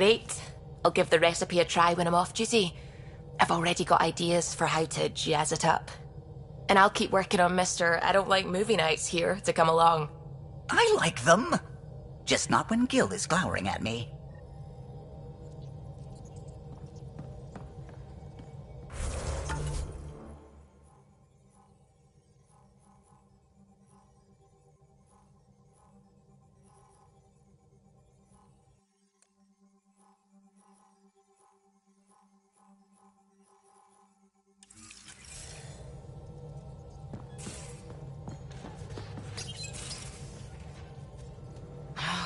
Great. I'll give the recipe a try when I'm off duty. I've already got ideas for how to jazz it up. And I'll keep working on Mr. I don't like movie nights here to come along. I like them. Just not when Gil is glowering at me.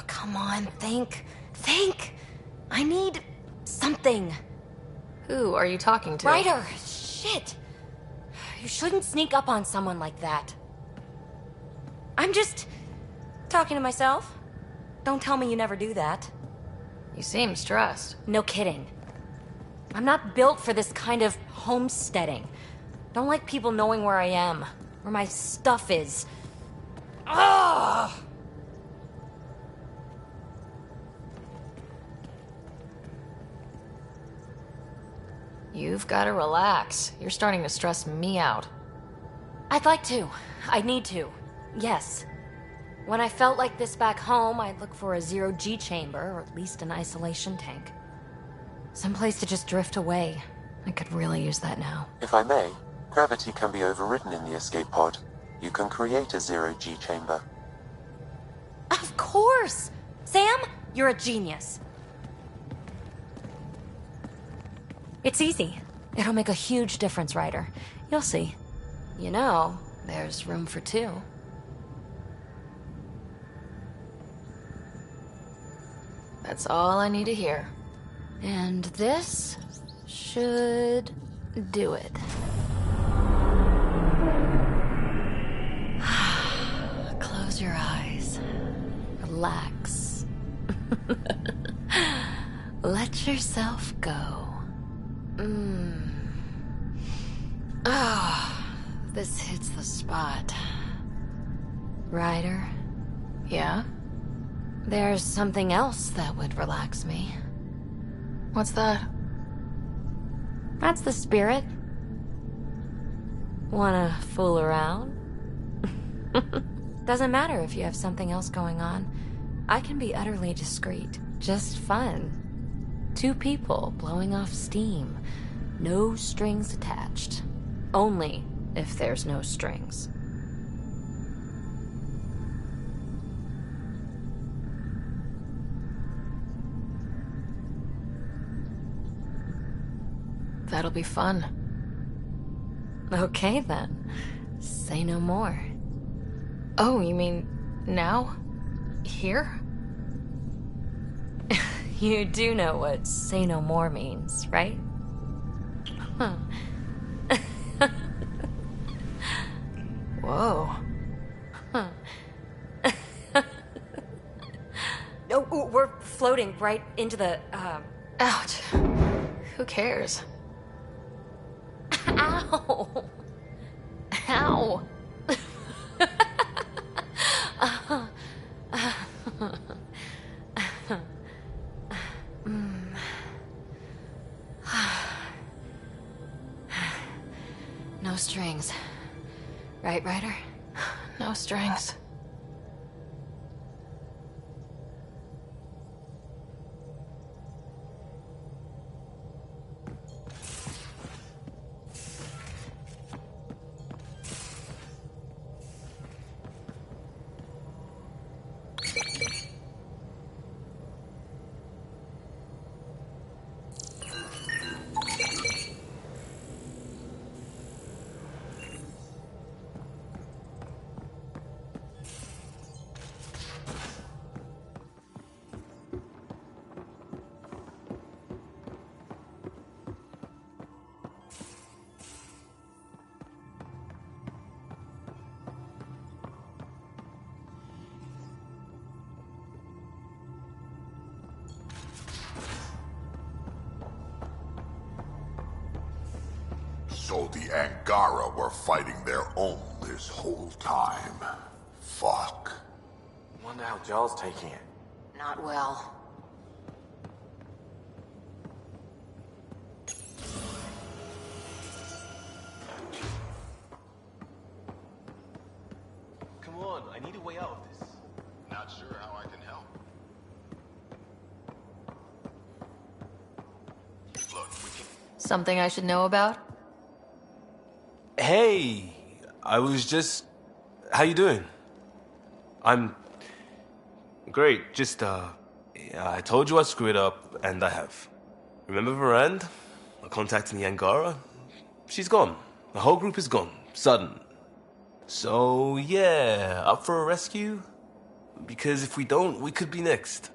Come on, think. Think! I need something. Who are you talking to? Ryder! Shit! You shouldn't sneak up on someone like that. I'm just talking to myself. Don't tell me you never do that. You seem stressed. No kidding. I'm not built for this kind of homesteading. Don't like people knowing where I am, where my stuff is. Ugh! You've got to relax. You're starting to stress me out. I'd like to. I need to. Yes. When I felt like this back home, I'd look for a zero-G chamber, or at least an isolation tank. Someplace to just drift away. I could really use that now. If I may, gravity can be overridden in the escape pod. You can create a zero-G chamber. Of course! Sam, you're a genius. It's easy. It'll make a huge difference, Ryder. You'll see. You know, there's room for two. That's all I need to hear. And this should do it. Close your eyes. Relax. Let yourself go. Oh, this hits the spot. Ryder? Yeah? There's something else that would relax me. What's that? That's the spirit. Wanna fool around? Doesn't matter if you have something else going on. I can be utterly discreet. Just fun. Two people blowing off steam. No strings attached. Only if there's no strings. That'll be fun. Okay then. Say no more. Oh, you mean now? Here? You do know what say no more means, right? Huh. Whoa. Huh. No, we're floating right into the, Ouch. Who cares? Ow! Ow! No strings. Right, Ryder? No strings. So the Angara were fighting their own this whole time. Fuck. Wonder how Jarl's taking it. Not well. I need a way out of this. Not sure how I can help. Look, we can... Something I should know about? Hey, I was just... How you doing? I'm... Great, just, yeah, I told you I screwed up, and I have. Remember Varand? I contacted the Angara? She's gone. The whole group is gone. Sudden. So, yeah, up for a rescue? Because if we don't, we could be next.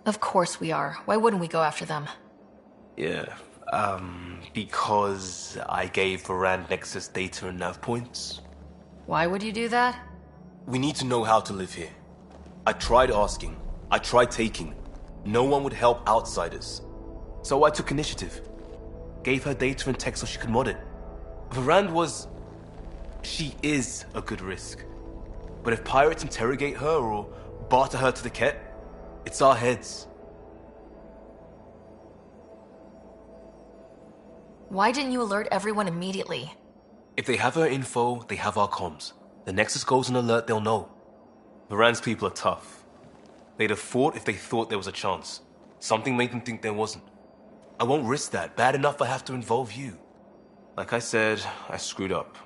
Of course we are. Why wouldn't we go after them? Yeah, because I gave Varand Nexus data and nav points. Why would you do that? We need to know how to live here. I tried asking. I tried taking. No one would help outsiders. So I took initiative. Gave her data and tech so she could mod it. Varand was... She is a good risk. But if pirates interrogate her or barter her to the Ket, it's our heads. Why didn't you alert everyone immediately? If they have her info, they have our comms. The Nexus goes on alert, they'll know. Varand's people are tough. They'd have fought if they thought there was a chance. Something made them think there wasn't. I won't risk that. Bad enough I have to involve you. Like I said, I screwed up.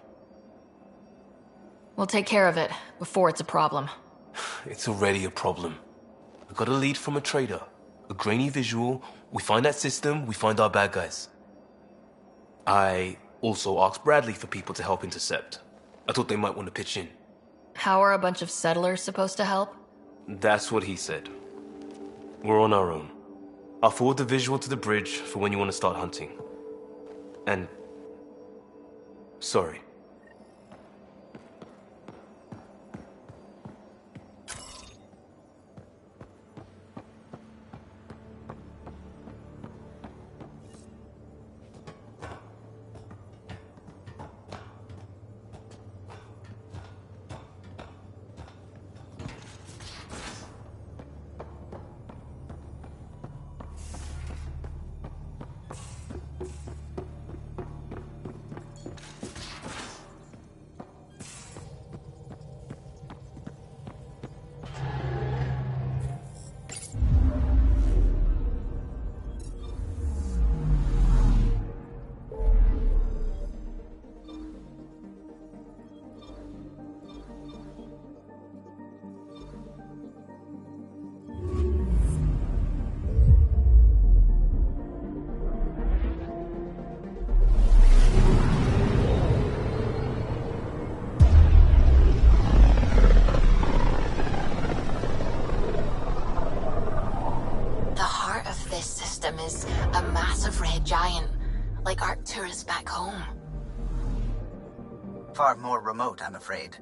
We'll take care of it before it's a problem. It's already a problem. We got a lead from a trader. A grainy visual. We find that system, we find our bad guys. I also asked Bradley for people to help intercept. I thought they might want to pitch in. How are a bunch of settlers supposed to help? That's what he said. We're on our own. I'll forward the visual to the bridge for when you want to start hunting. And... sorry. Is a massive red giant, like Arcturus back home. Far more remote, I'm afraid.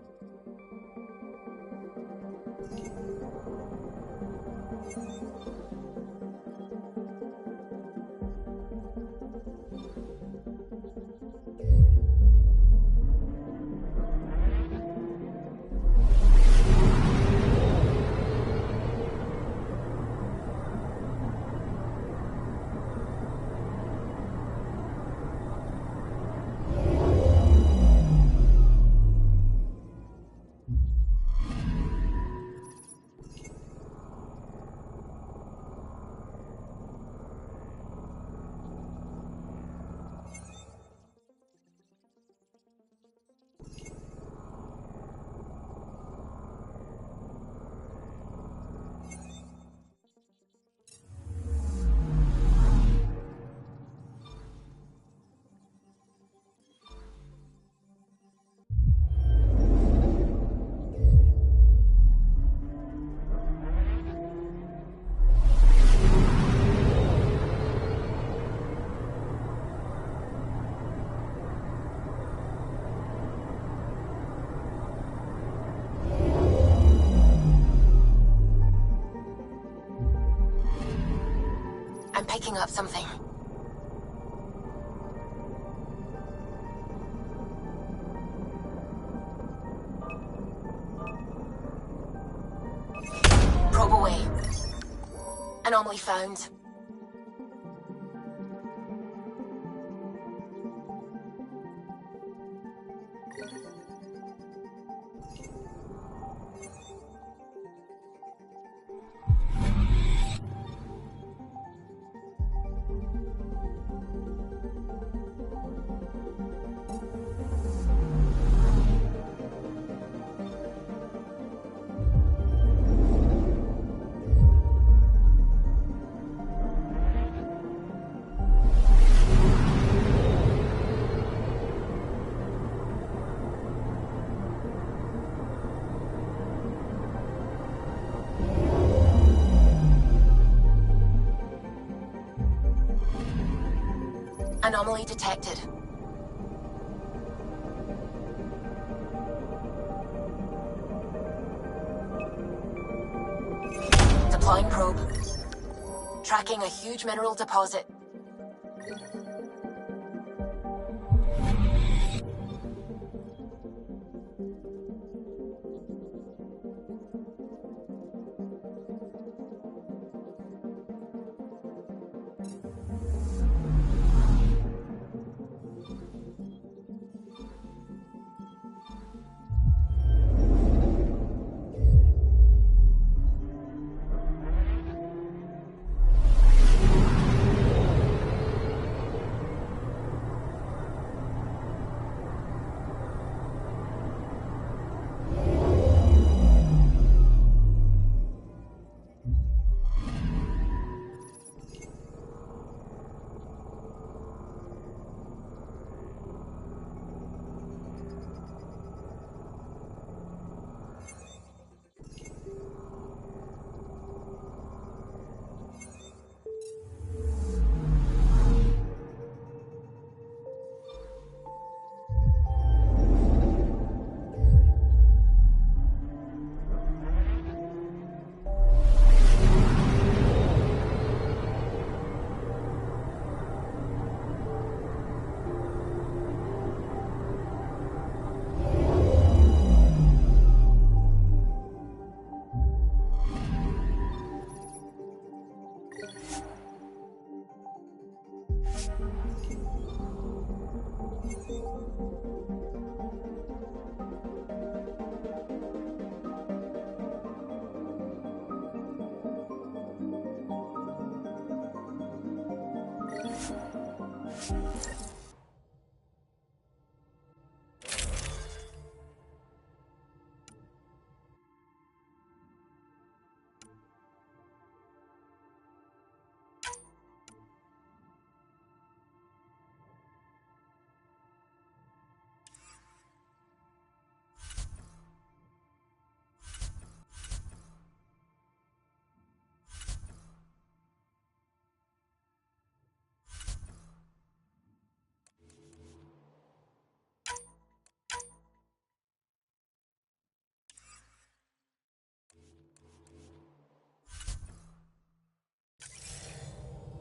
I'm picking up something. Probe away. Anomaly found. Anomaly detected. Deploying probe. Tracking a huge mineral deposit.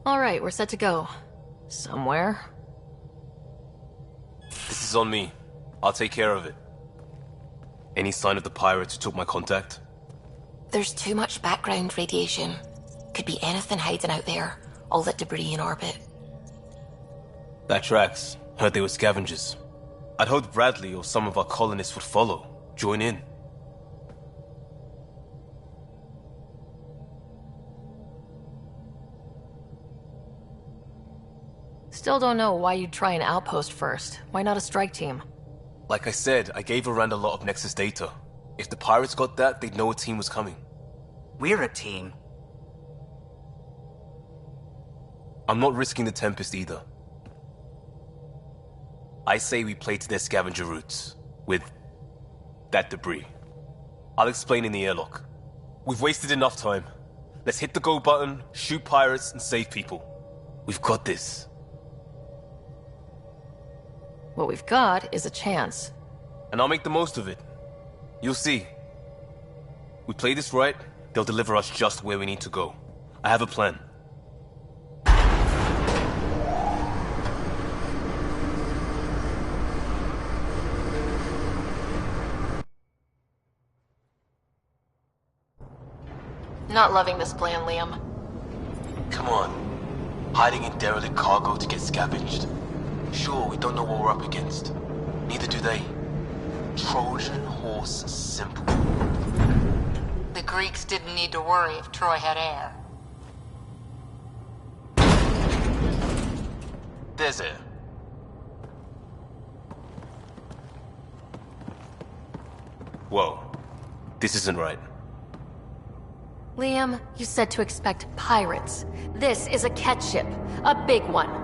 Alright, we're set to go. Somewhere. This is on me. I'll take care of it. Any sign of the pirates who took my contact? There's too much background radiation. Could be anything hiding out there. All that debris in orbit. That tracks. Heard they were scavengers. I'd hoped Bradley or some of our colonists would follow. Join in. Still don't know why you'd try an outpost first. Why not a strike team? Like I said, I gave Rand a lot of Nexus data. If the pirates got that, they'd know a team was coming. We're a team. I'm not risking the Tempest either. I say we play to their scavenger routes. With that debris. I'll explain in the airlock. We've wasted enough time. Let's hit the go button, shoot pirates, and save people. We've got this. What we've got is a chance. And I'll make the most of it. You'll see. We play this right, they'll deliver us just where we need to go. I have a plan. Not loving this plan, Liam. Come on. Hiding in derelict cargo to get scavenged. Sure, we don't know what we're up against. Neither do they. Trojan horse simple. The Greeks didn't need to worry if Troy had air. There's air. Whoa. This isn't right. Liam, you said to expect pirates. This is a catch ship. A big one.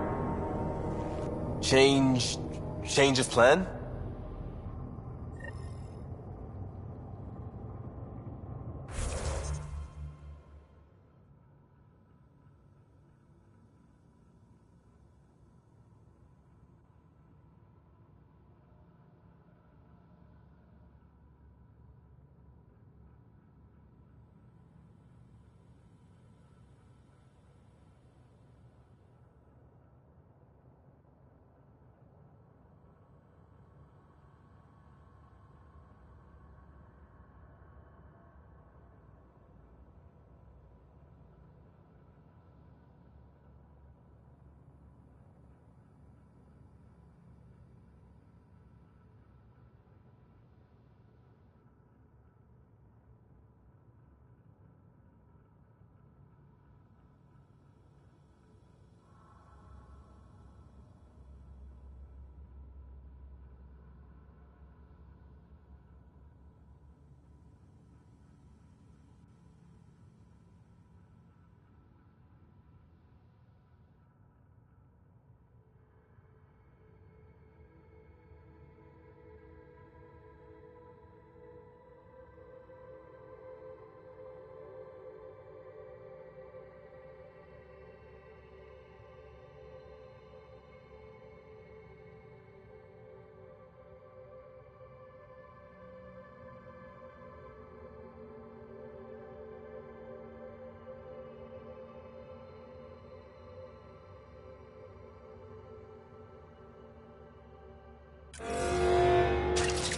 Change of plan?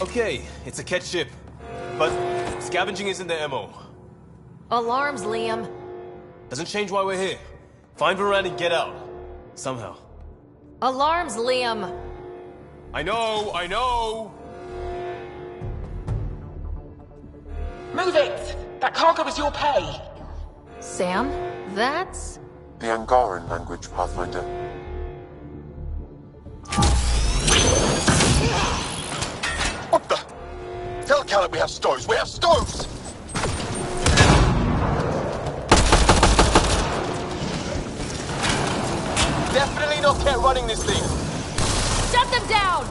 Okay, it's a Ket ship, but scavenging isn't their MO. Alarms, Liam. Doesn't change why we're here. Find Varane and get out. Somehow. Alarms, Liam. I know! Move it! That cargo is your pay! Sam, that's... The Angaran language, Pathfinder. What the? Tell Caleb we have stoves! We have stoves! Definitely not Ket running this thing! Shut them down!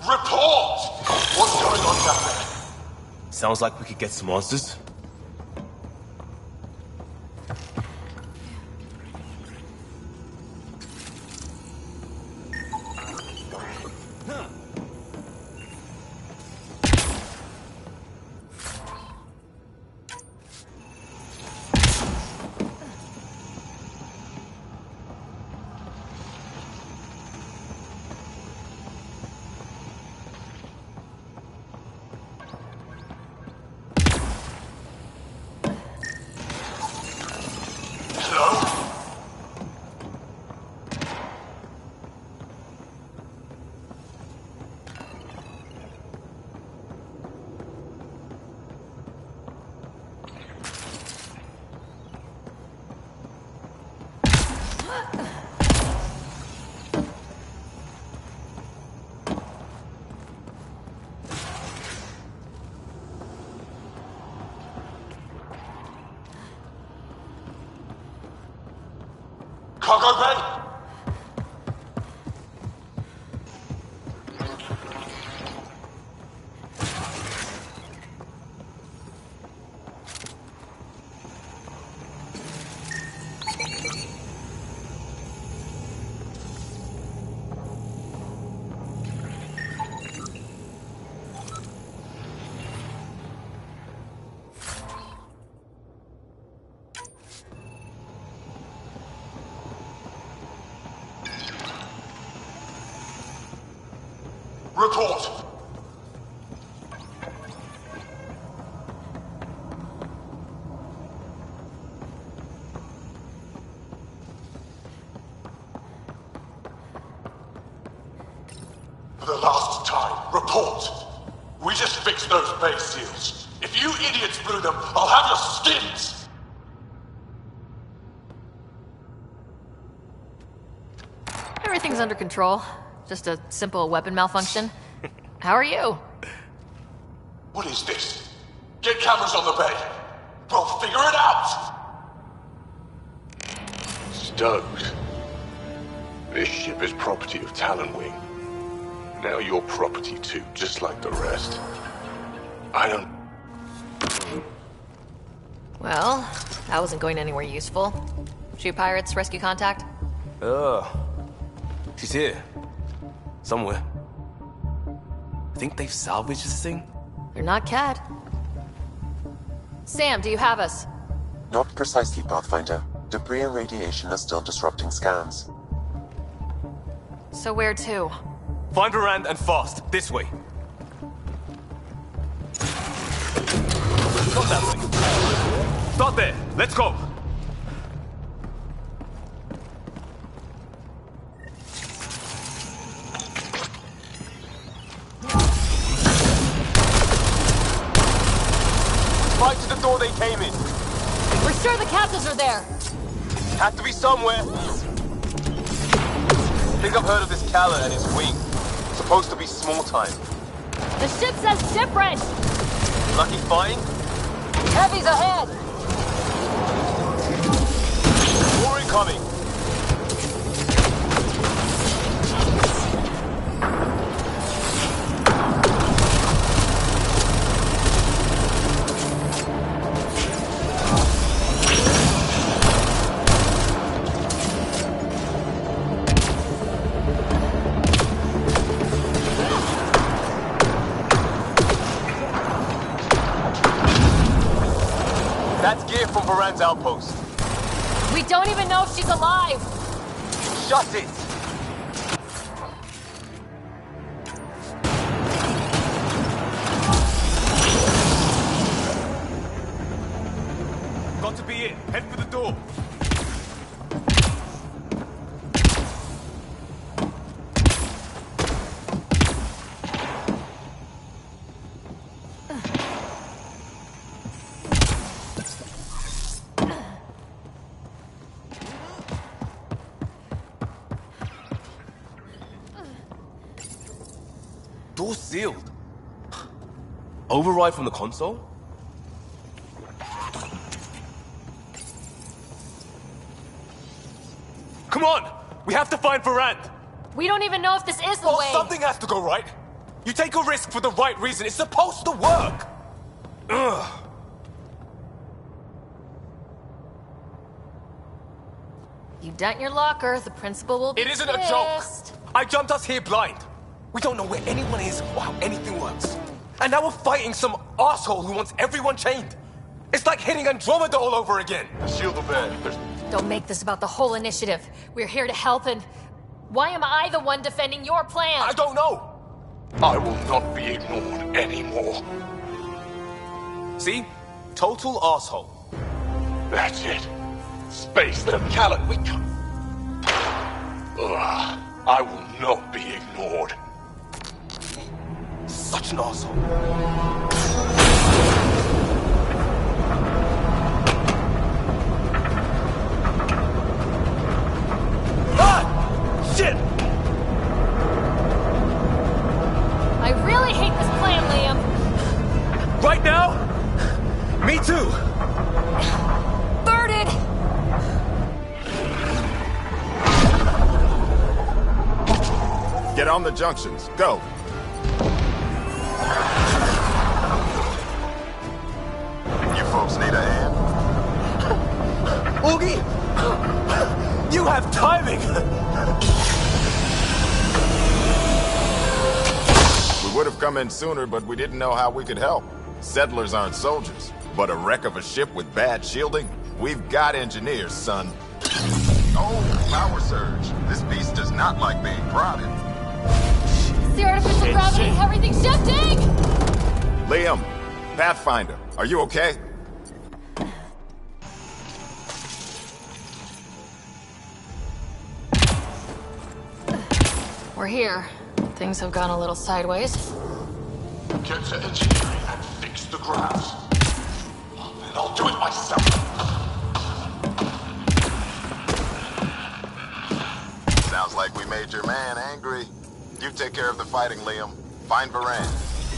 Report! What's going on down there? Sounds like we could get some monsters. Cargo bay? Report! For the last time, report! We just fixed those bay seals. If you idiots blew them, I'll have your skins! Everything's under control. Just a simple weapon malfunction. How are you? What is this? Get cameras on the bay. We'll figure it out! Stoked. This ship is property of Talonwing. Now you're property too, just like the rest. I don't... Well, that wasn't going anywhere useful. Shoot pirates, rescue contact? She's here. Somewhere. Think they've salvaged this thing? They're not Cat. Sam, do you have us? Not precisely, Pathfinder. Debris and radiation are still disrupting scans. So where to? Find Varane and fast. This way. Not that way. Start there. Let's go. Right to the door they came in. We're sure the captives are there. Have to be somewhere. Think I've heard of this Calla and his wing. Supposed to be small time. The ship says shipwreck. Lucky find? Heavy's ahead. More incoming. That's gear from Varan's outpost. We don't even know if she's alive. Shut it! Got to be it. Head for the door. Door sealed. Override from the console? Come on! We have to find Varan! We don't even know if this is the Well, way. something has to go right. You take a risk for the right reason. It's supposed to work. Ugh. You dent your locker, the principal will be It isn't a joke. pissed. I jumped us here blind. We don't know where anyone is or how anything works. And now we're fighting some asshole who wants everyone chained. It's like hitting Andromeda all over again. Shield the bed. Don't make this about the whole initiative. We're here to help, and why am I the one defending your plan? I don't know. I will not be ignored anymore. See? Total asshole. That's it. Space them, Callan, we can't. Ugh, I will not be ignored. Such an asshole. Ah! Shit! I really hate this plan, Liam. Right now? Me too. Birded! Get on the junctions. Go. You folks need a hand? Oogie! You have timing! We would have come in sooner, but we didn't know how we could help. Settlers aren't soldiers, but a wreck of a ship with bad shielding? We've got engineers, son. Oh, power surge. This beast does not like being prodded. It's the artificial gravity. Everything's shifting! Liam, Pathfinder, are you okay? We're here. Things have gone a little sideways. Get to engineering and fix the graphs. And I'll do it myself. Sounds like we made your man angry. You take care of the fighting, Liam. Find Varan.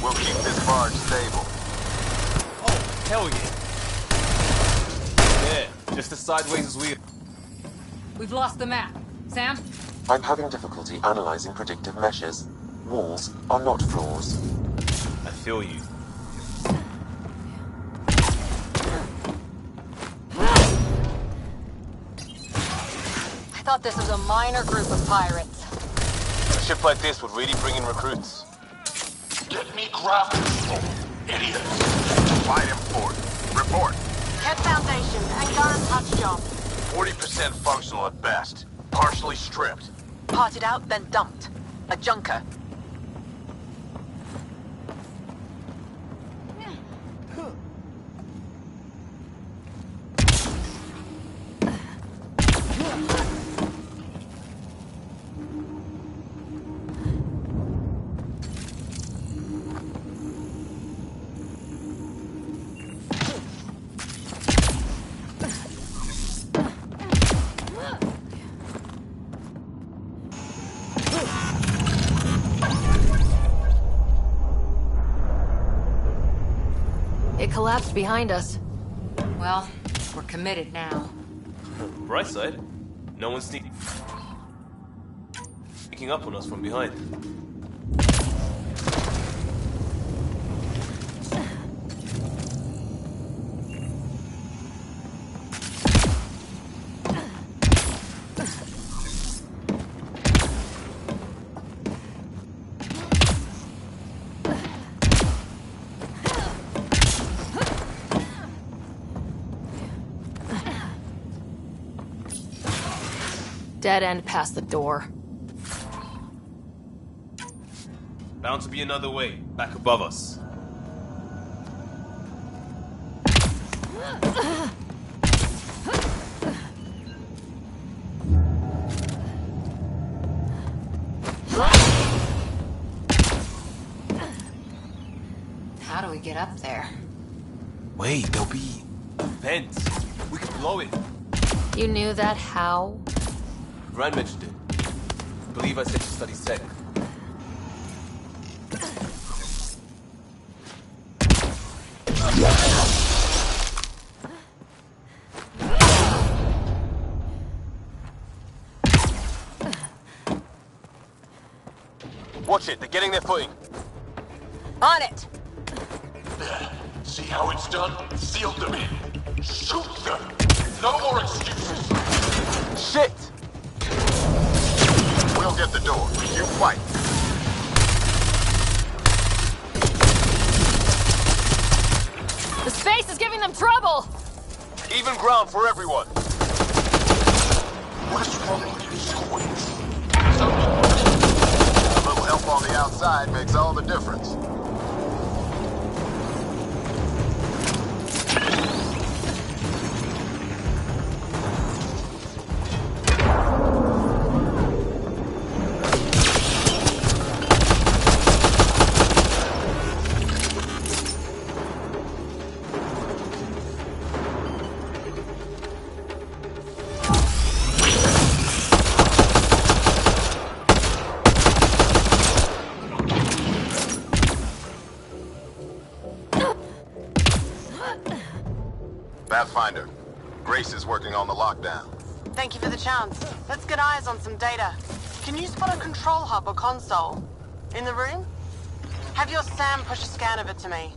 We'll keep this barge stable. Oh, hell yeah. Yeah, just as sideways as we... We've lost the map. Sam? I'm having difficulty analyzing predictive meshes. Walls are not floors. I feel you. I thought this was a minor group of pirates. A ship like this would really bring in recruits. Get me graph control, idiot. Fight him forward. Report. Head foundation and gun touch job. 40% functional at best. Partially stripped. Parted out, then dumped. A junker. collapsed behind us. Well, we're committed now. Bright side, no one's sneaking up on us from behind. Dead end past the door. Bound to be another way, back above us. How do we get up there? Wait, there'll be vents. We could blow it. You knew that how? Ryan mentioned it. I believe I said to study tech. Watch it, they're getting their footing. On it! See how it's done? Seal them in. Shoot them! No more excuses! Shit! We'll get the door. You fight. The space is giving them trouble! Even ground for everyone. What's wrong with you, squids? A little help on the outside makes all the difference. Pathfinder, Grace is working on the lockdown. Thank you for the chance. Let's get eyes on some data. Can you spot a control hub or console? In the room? Have your Sam push a scan of it to me.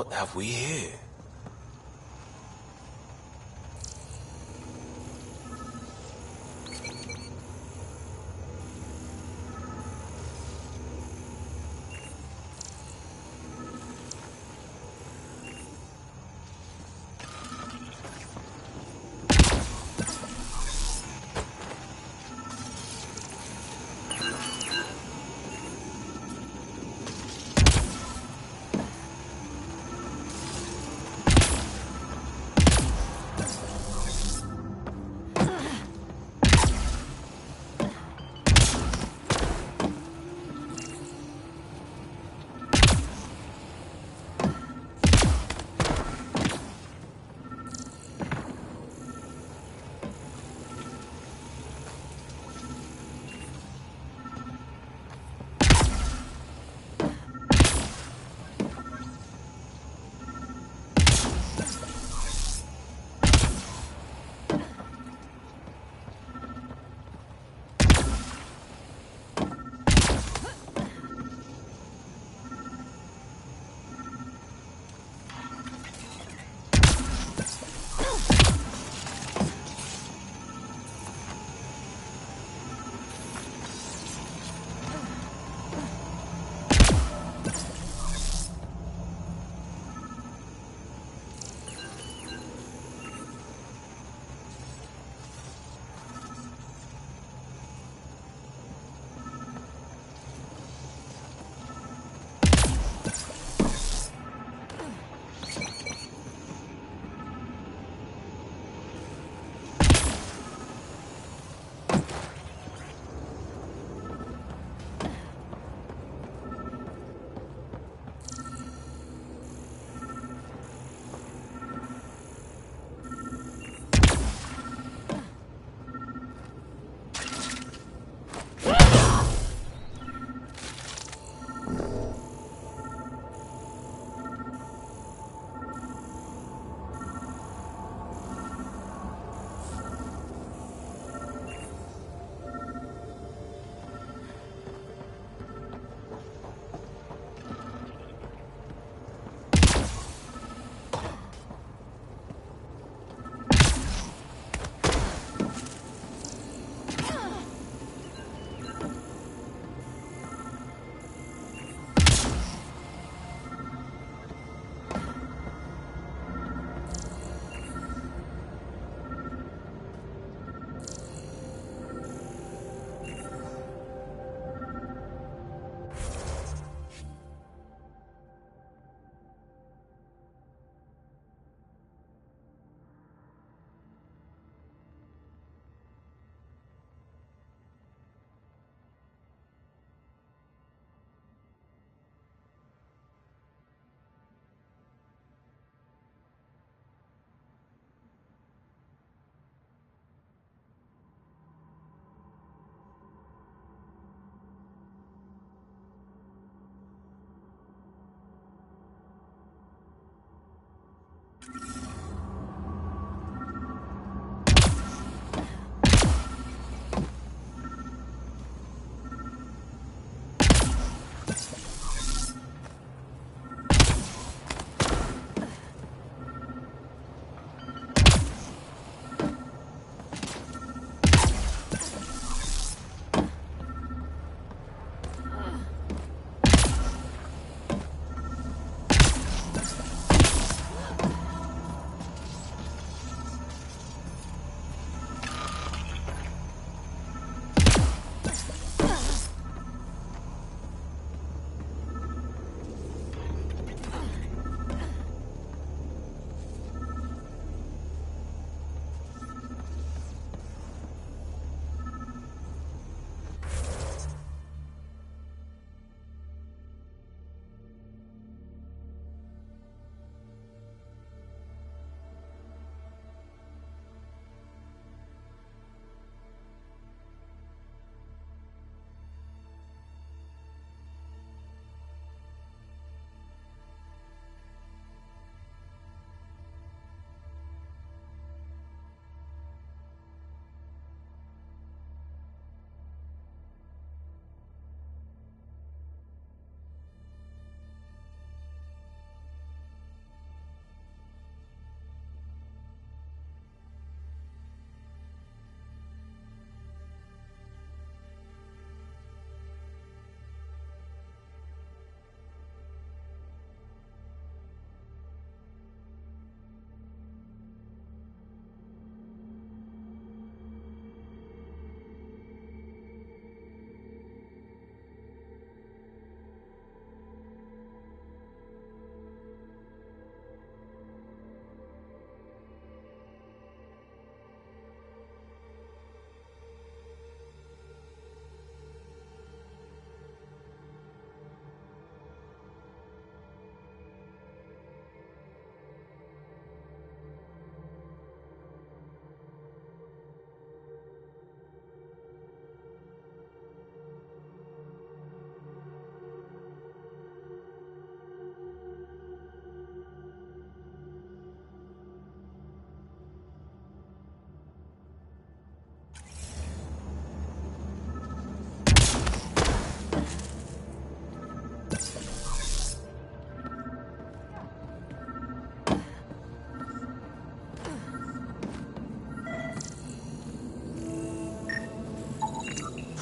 What have we here?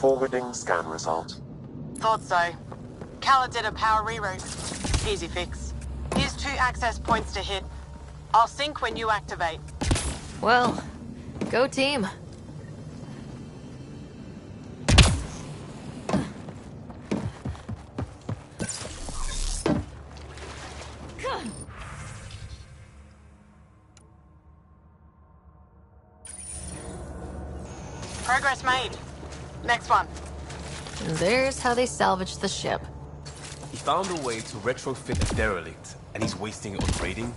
Forwarding scan result. Thought so. Khaled did a power reroute. Easy fix. Here's 2 access points to hit. I'll sync when you activate. Well, go team. Progress made. Next one. And there's how they salvaged the ship. He found a way to retrofit a derelict, and he's wasting it on raiding.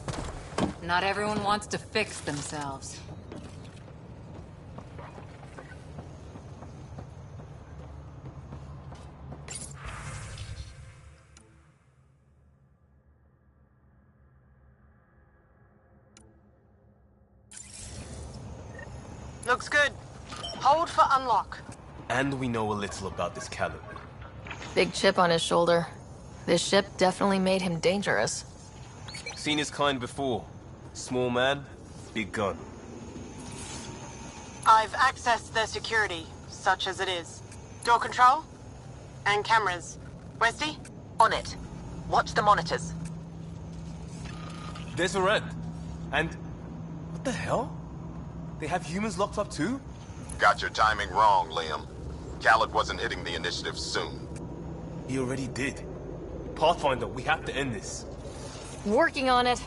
Not everyone wants to fix themselves. Looks good. Hold for unlock. And we know a little about this Khaled. Big chip on his shoulder. This ship definitely made him dangerous. Seen his kind before. Small man, big gun. I've accessed their security, such as it is. Door control? And cameras. Westy? On it. Watch the monitors. There's a red. And... what the hell? They have humans locked up too? Got your timing wrong, Liam. Khaled wasn't hitting the initiative soon. He already did. Pathfinder, we have to end this. Working on it.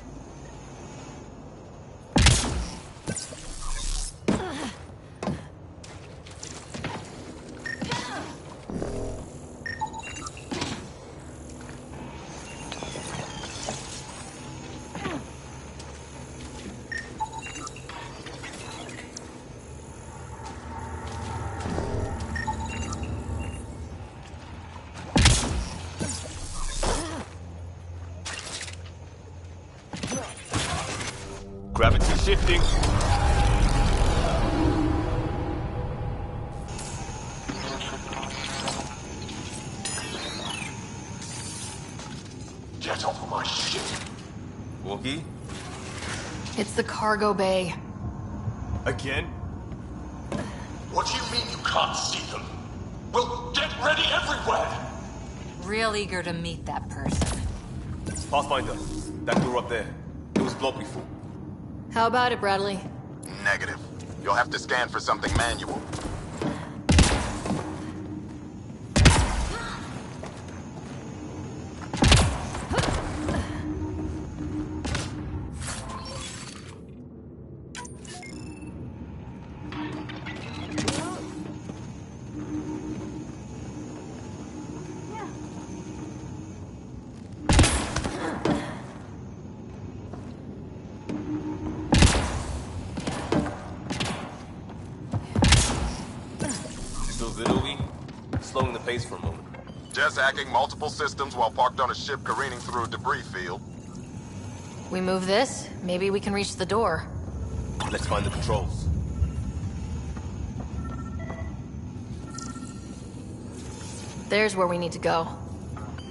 Gravity shifting. Get off of my ship. Wookie? It's the cargo bay. Again? What do you mean you can't see them? Well, get ready everywhere! Real eager to meet that person. Pathfinder, that door up there. It was blocked before. How about it, Bradley? Negative. You'll have to scan for something manual. Slowing the pace for a moment. Just hacking multiple systems while parked on a ship careening through a debris field. We move this, maybe we can reach the door. Let's find the controls. There's where we need to go.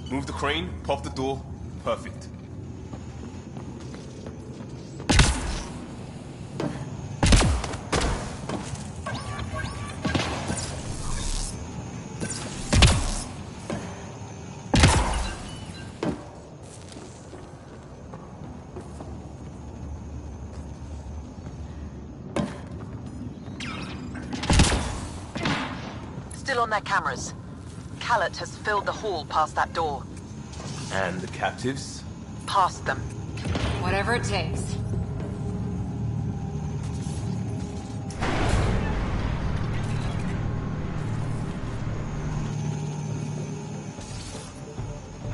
Move the crane, pop the door. Perfect. Still on their cameras. Khaled has filled the hall past that door. And the captives? Past them. Whatever it takes.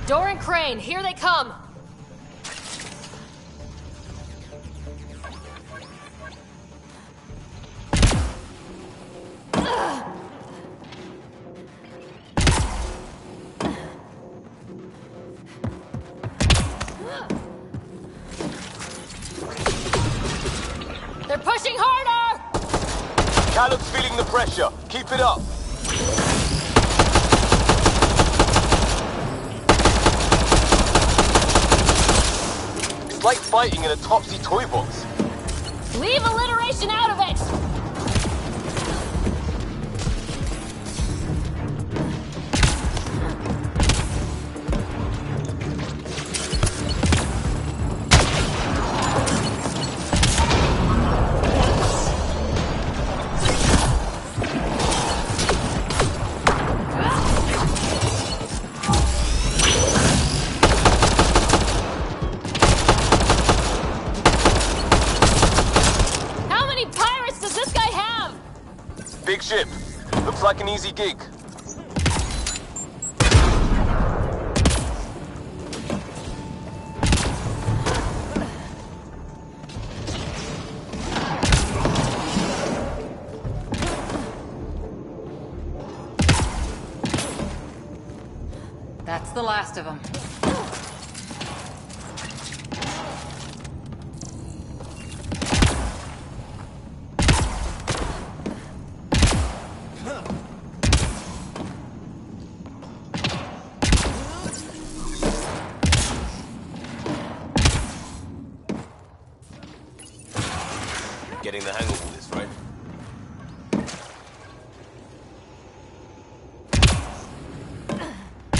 Door and crane, here they come! They're pushing harder! Khaled's feeling the pressure. Keep it up. It's like fighting in a Topsy toy box. Leave alliteration out of it! ship. Looks like an easy gig. That's the last of them. Getting the hang of all this, right?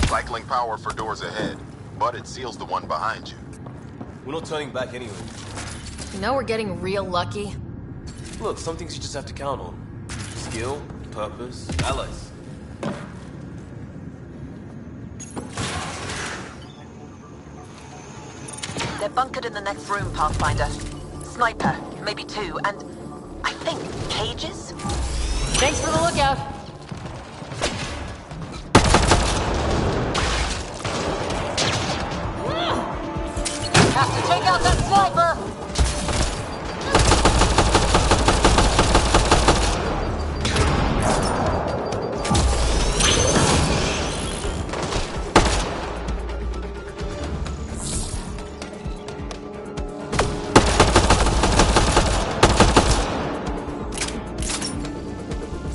Cycling power for doors ahead, but it seals the one behind you. We're not turning back anyway. You know we're getting real lucky. Look, some things you just have to count on. Skill, purpose, allies. They're bunkered in the next room, Pathfinder. Sniper, maybe two, and I think cages? Thanks for the lookout. Have to take out that sniper!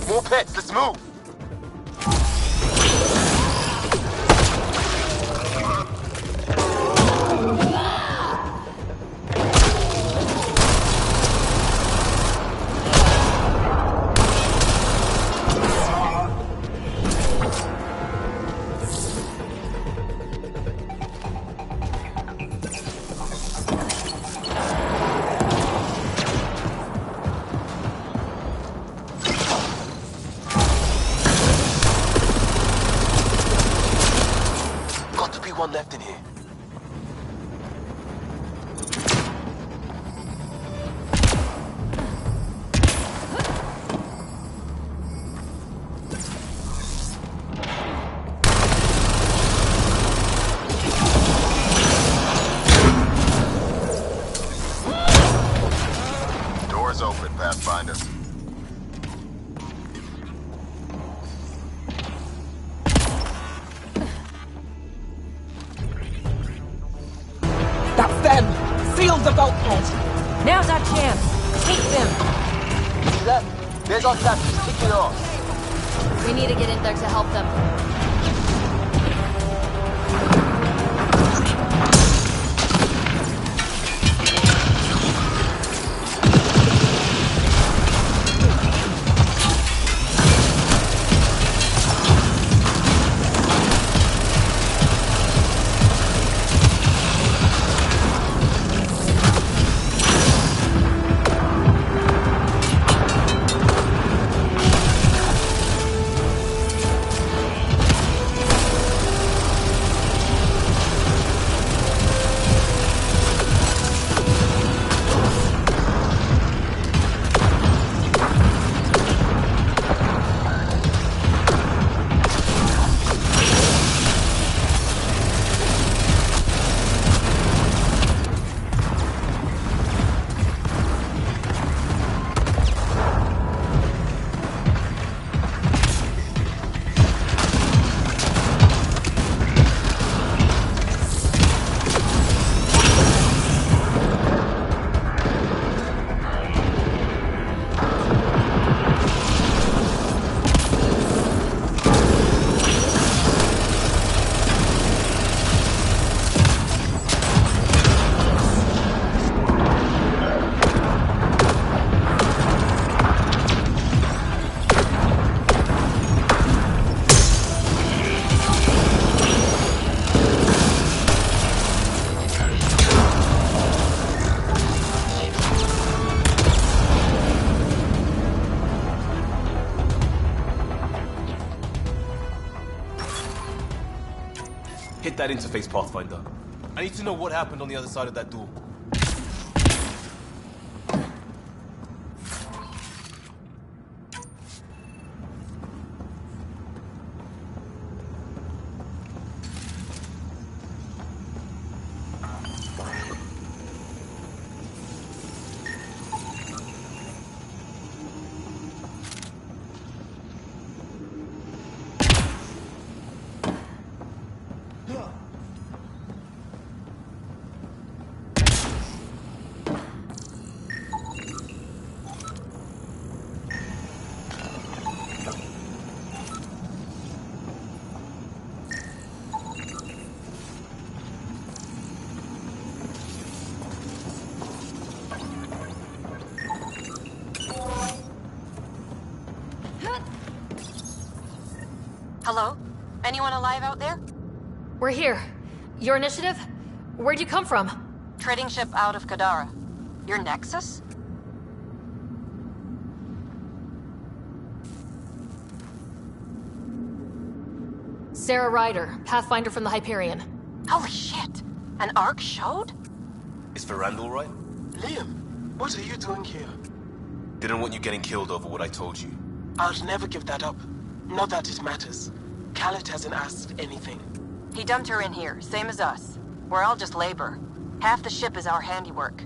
More pets, let's move! One left in here. Doors open, Pathfinder. Seal the bulkhead! Now's our chance! Take them! See that? There's our captain, kicking off. We need to get in there to help them. Hit that interface, Pathfinder. I need to know what happened on the other side of that door. Hello? Anyone alive out there? We're here. Your initiative? Where'd you come from? Trading ship out of Kadara. Your Nexus? Sarah Ryder, Pathfinder from the Hyperion. Holy shit! An arc showed? Is Ferrand all right? Liam, what are you doing here? Didn't want you getting killed over what I told you. I'll never give that up. Not that it matters. Khaled hasn't asked anything. He dumped her in here, same as us. We're all just labor. Half the ship is our handiwork.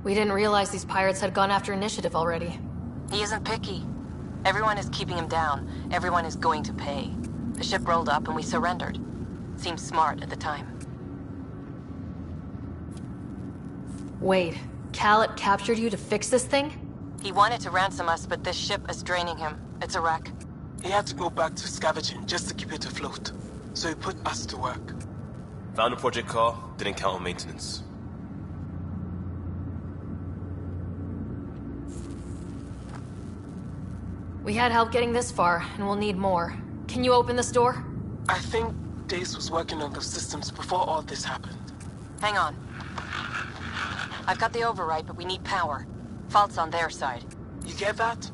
We didn't realize these pirates had gone after Initiative already. He isn't picky. Everyone is keeping him down. Everyone is going to pay. The ship rolled up and we surrendered. Seemed smart at the time. Wait, Khaled captured you to fix this thing? He wanted to ransom us, but this ship is draining him. It's a wreck. He had to go back to scavenging just to keep it afloat. So he put us to work. Found a project car, didn't count on maintenance. We had help getting this far, and we'll need more. Can you open this door? I think Dace was working on those systems before all this happened. Hang on. I've got the override, but we need power. Fault's on their side. You get that?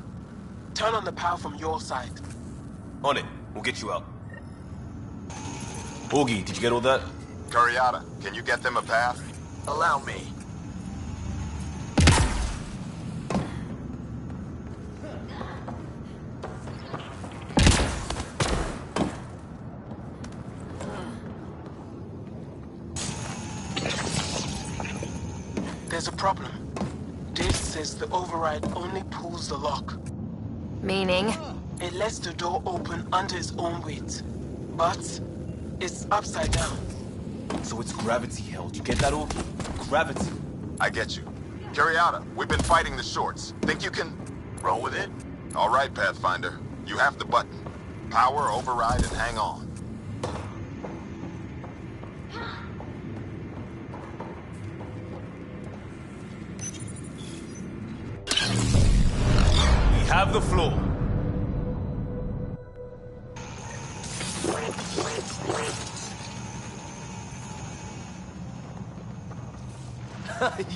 Turn on the power from your side. On it. We'll get you out. Augie, did you get all that? Curiata, can you get them a path? Allow me. There's a problem. Dave says the override only pulls the lock. Meaning? It lets the door open under its own weight. But it's upside down. So it's gravity held. You get that, Augie? Gravity. I get you. Curiata, we've been fighting the shorts. Think you can roll with it? All right, Pathfinder. You have the button. Power, override, and hang on. We have the floor.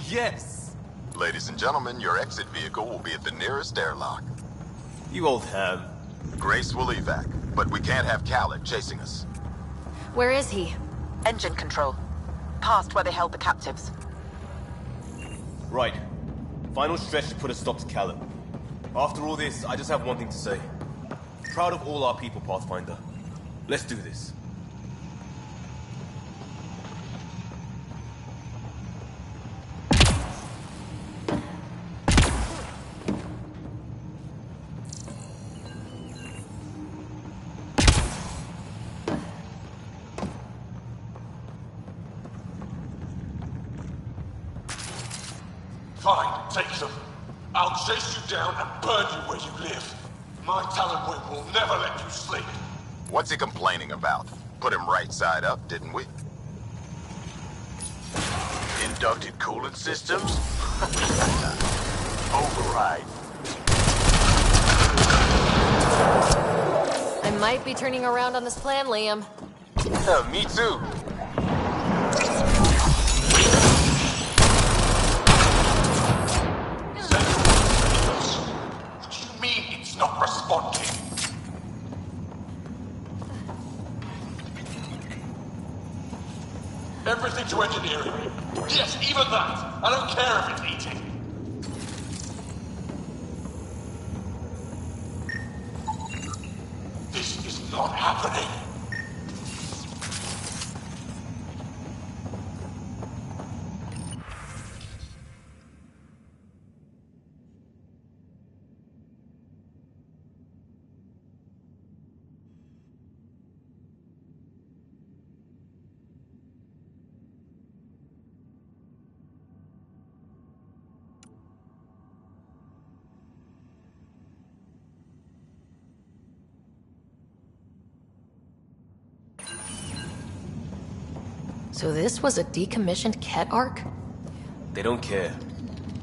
Yes! Ladies and gentlemen, your exit vehicle will be at the nearest airlock. You old ham. Grace will evac, but we can't have Khaled chasing us. Where is he? Engine control. Past where they held the captives. Right. Final stretch to put a stop to Khaled. After all this, I just have one thing to say. Proud of all our people, Pathfinder. Let's do this. Fine, take them. I'll chase you down and burn you where you live. My Talon Wing will never let you sleep. What's he complaining about? Put him right side up, didn't we? Inducted coolant systems? Override. I might be turning around on this plan, Liam. Yeah, me too. What do you mean it's not responding? Everything to engineering. Yes, even that. I don't care if it's eating. This is not happening. So this was a decommissioned Ket arc? They don't care.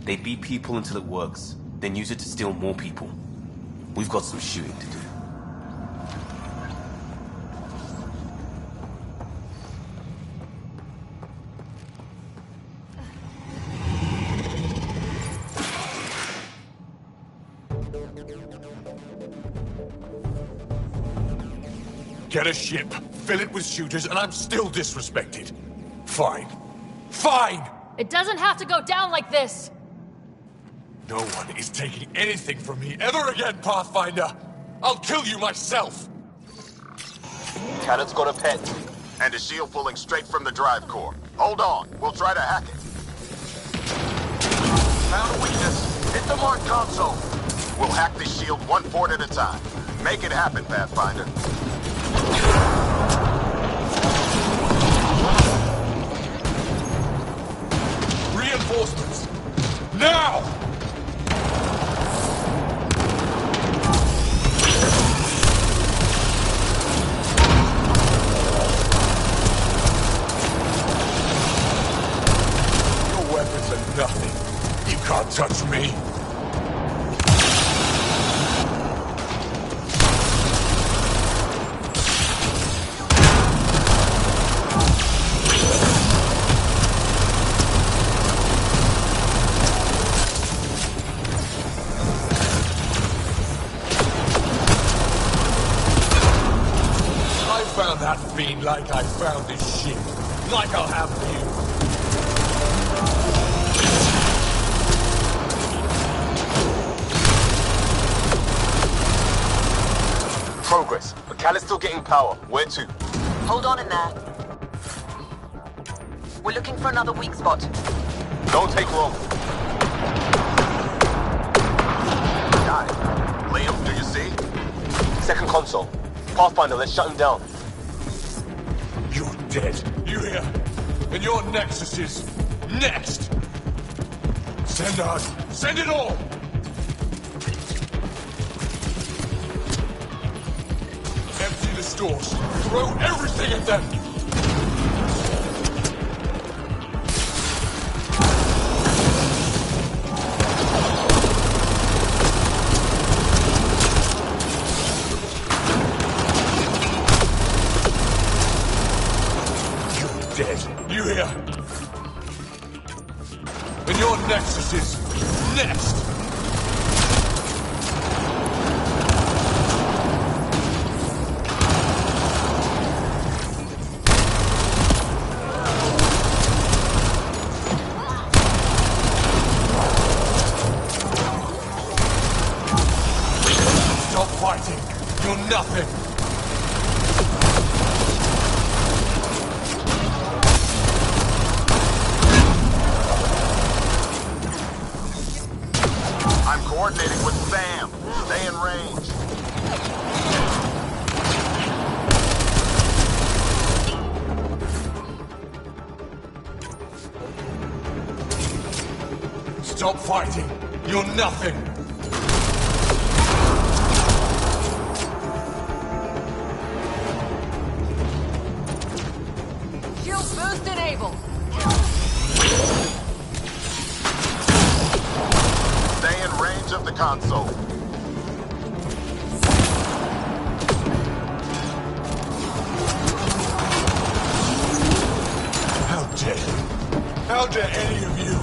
They beat people until it works, then use it to steal more people. We've got some shooting to do. Get a ship, fill it with shooters, and I'm still disrespected. Fine. Fine! It doesn't have to go down like this! No one is taking anything from me ever again, Pathfinder! I'll kill you myself! Cannon's got a pet. And a shield pulling straight from the drive core. Hold on, we'll try to hack it. Found a weakness. Hit the mark console. We'll hack this shield one port at a time. Make it happen, Pathfinder. Reinforcements! Now! Your weapons are nothing. You can't touch me. That fiend like I found this ship. Like I'll have you. Progress, but Cal is still getting power. Where to? Hold on in there. We're looking for another weak spot. Don't take long. Got it. Liam, do you see? Second console. Pathfinder, let's shut him down. You're dead. You hear? And your Nexus is next. Send us. Send it all. Empty the stores. Throw everything at them. Dead. You hear? And your Nexus is next! Stop fighting! You're nothing! Coordinating with Sam. Stay in range. Stop fighting. You're nothing. Shield boost enabled. Stay in range of the console. How dare any of you?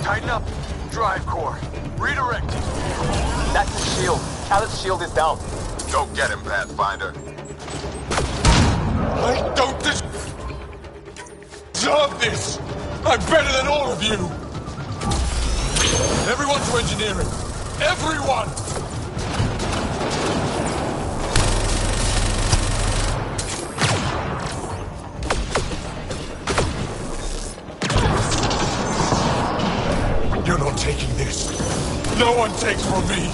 Tighten up. Drive core. Redirect. That's his shield. Calip's shield is down. Go get him, Pathfinder. I don't deserve this! I'm better than all of you! Everyone to engineering! Everyone! You're not taking this. No one takes from me.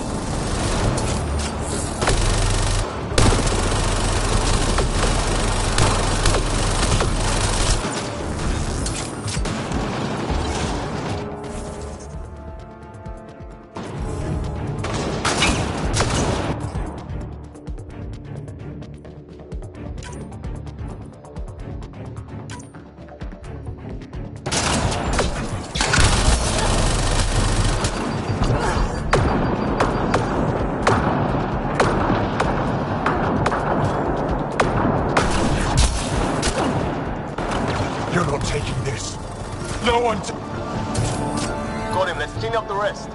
Got him. Let's clean up the rest.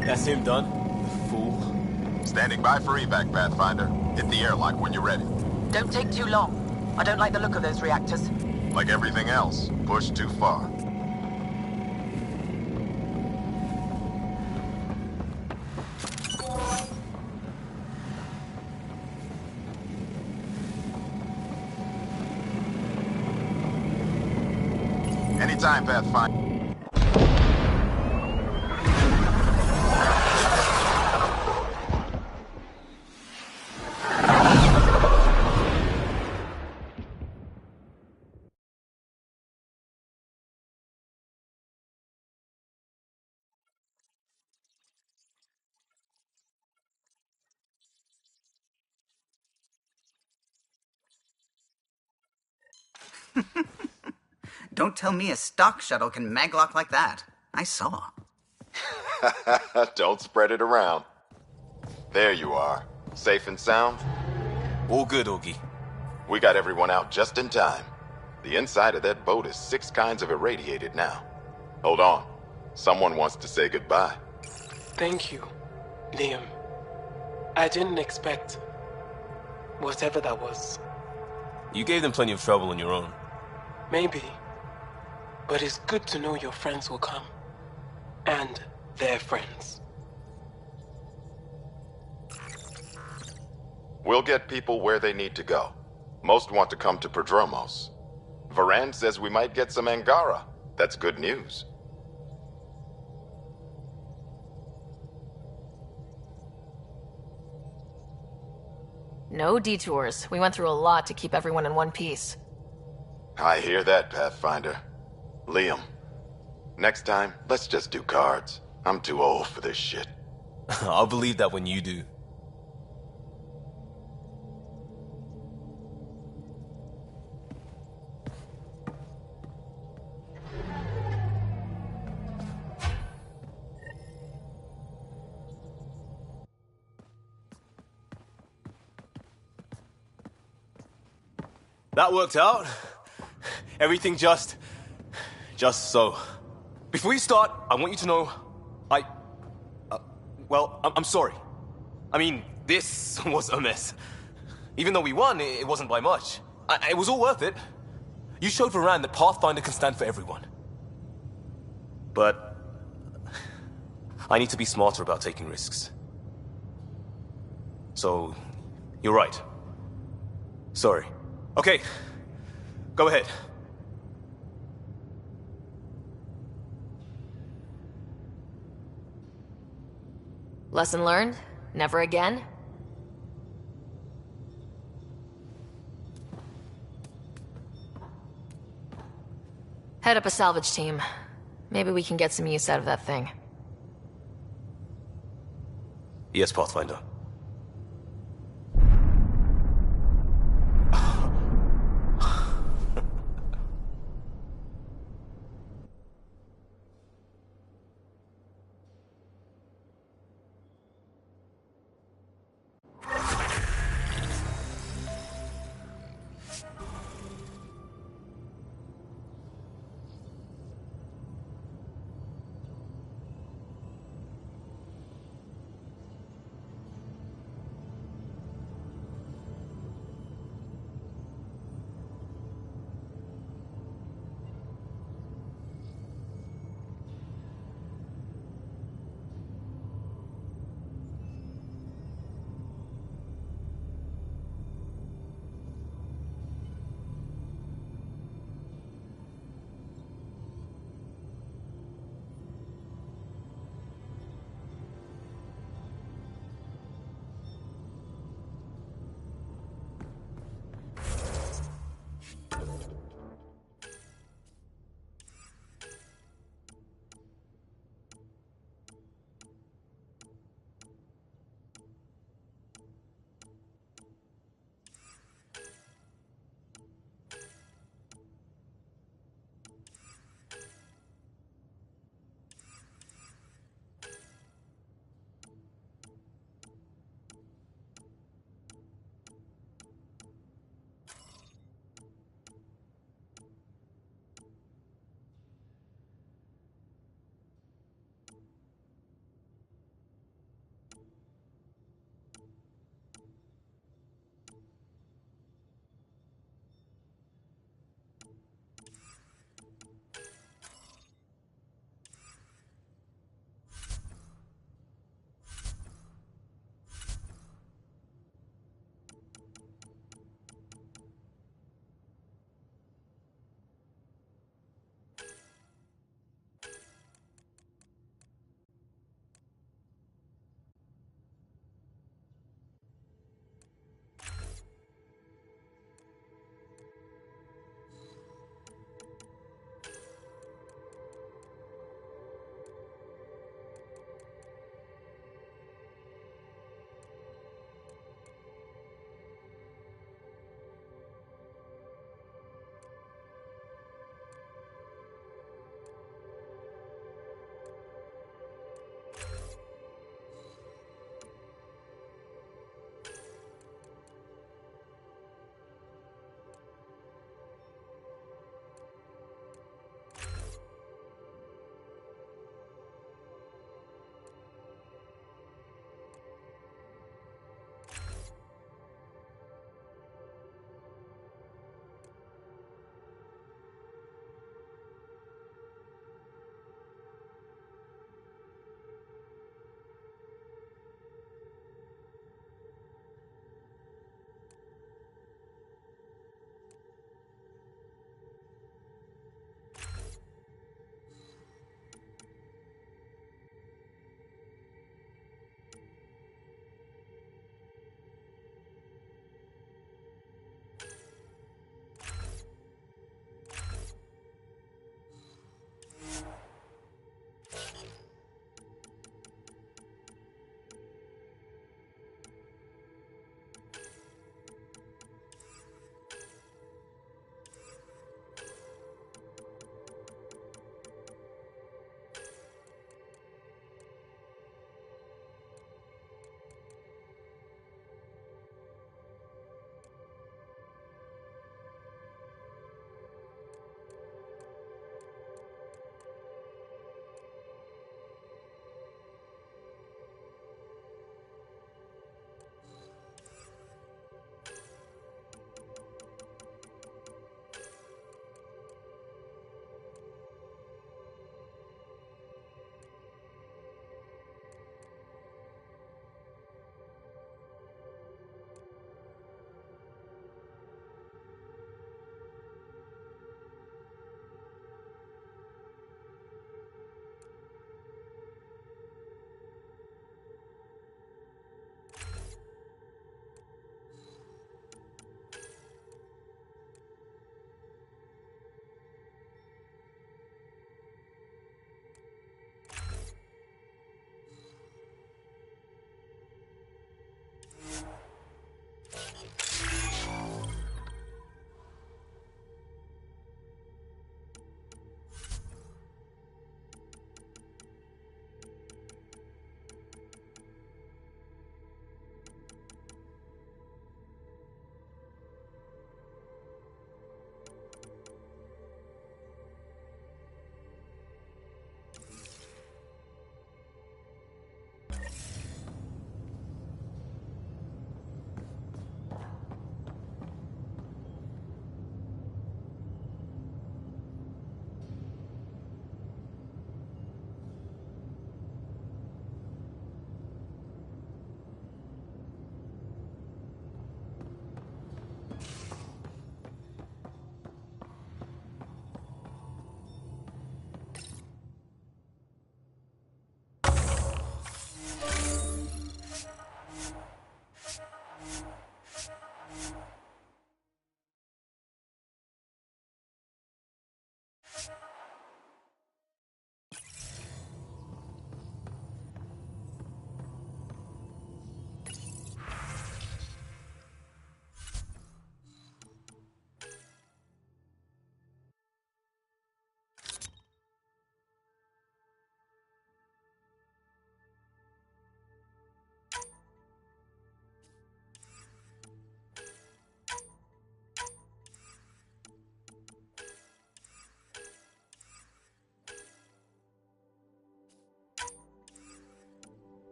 That's him done. Fool. Standing by for evac, Pathfinder. Hit the airlock when you're ready. Don't take too long. I don't like the look of those reactors. Like everything else, push too far. Anytime, Pathfinder. Don't tell me a stock shuttle can maglock like that. I saw. Don't spread it around. There you are. Safe and sound? All good, Augie. We got everyone out just in time. The inside of that boat is 6 kinds of irradiated now. Hold on. Someone wants to say goodbye. Thank you, Liam. I didn't expect whatever that was. You gave them plenty of trouble on your own. Maybe. But it's good to know your friends will come. And their friends. We'll get people where they need to go. Most want to come to Prodromos. Varan says we might get some Angara. That's good news. No detours. We went through a lot to keep everyone in one piece. I hear that, Pathfinder. Liam, next time, let's just do cards. I'm too old for this shit. I'll believe that when you do. That worked out. Everything just so. Before you start, I want you to know, I'm sorry. I mean, this was a mess. Even though we won, it wasn't by much. It was all worth it. You showed Varan that Pathfinder can stand for everyone. But I need to be smarter about taking risks. So, you're right. Sorry. Okay, go ahead. Lesson learned? Never again? Head up a salvage team. Maybe we can get some use out of that thing. Yes, Pathfinder.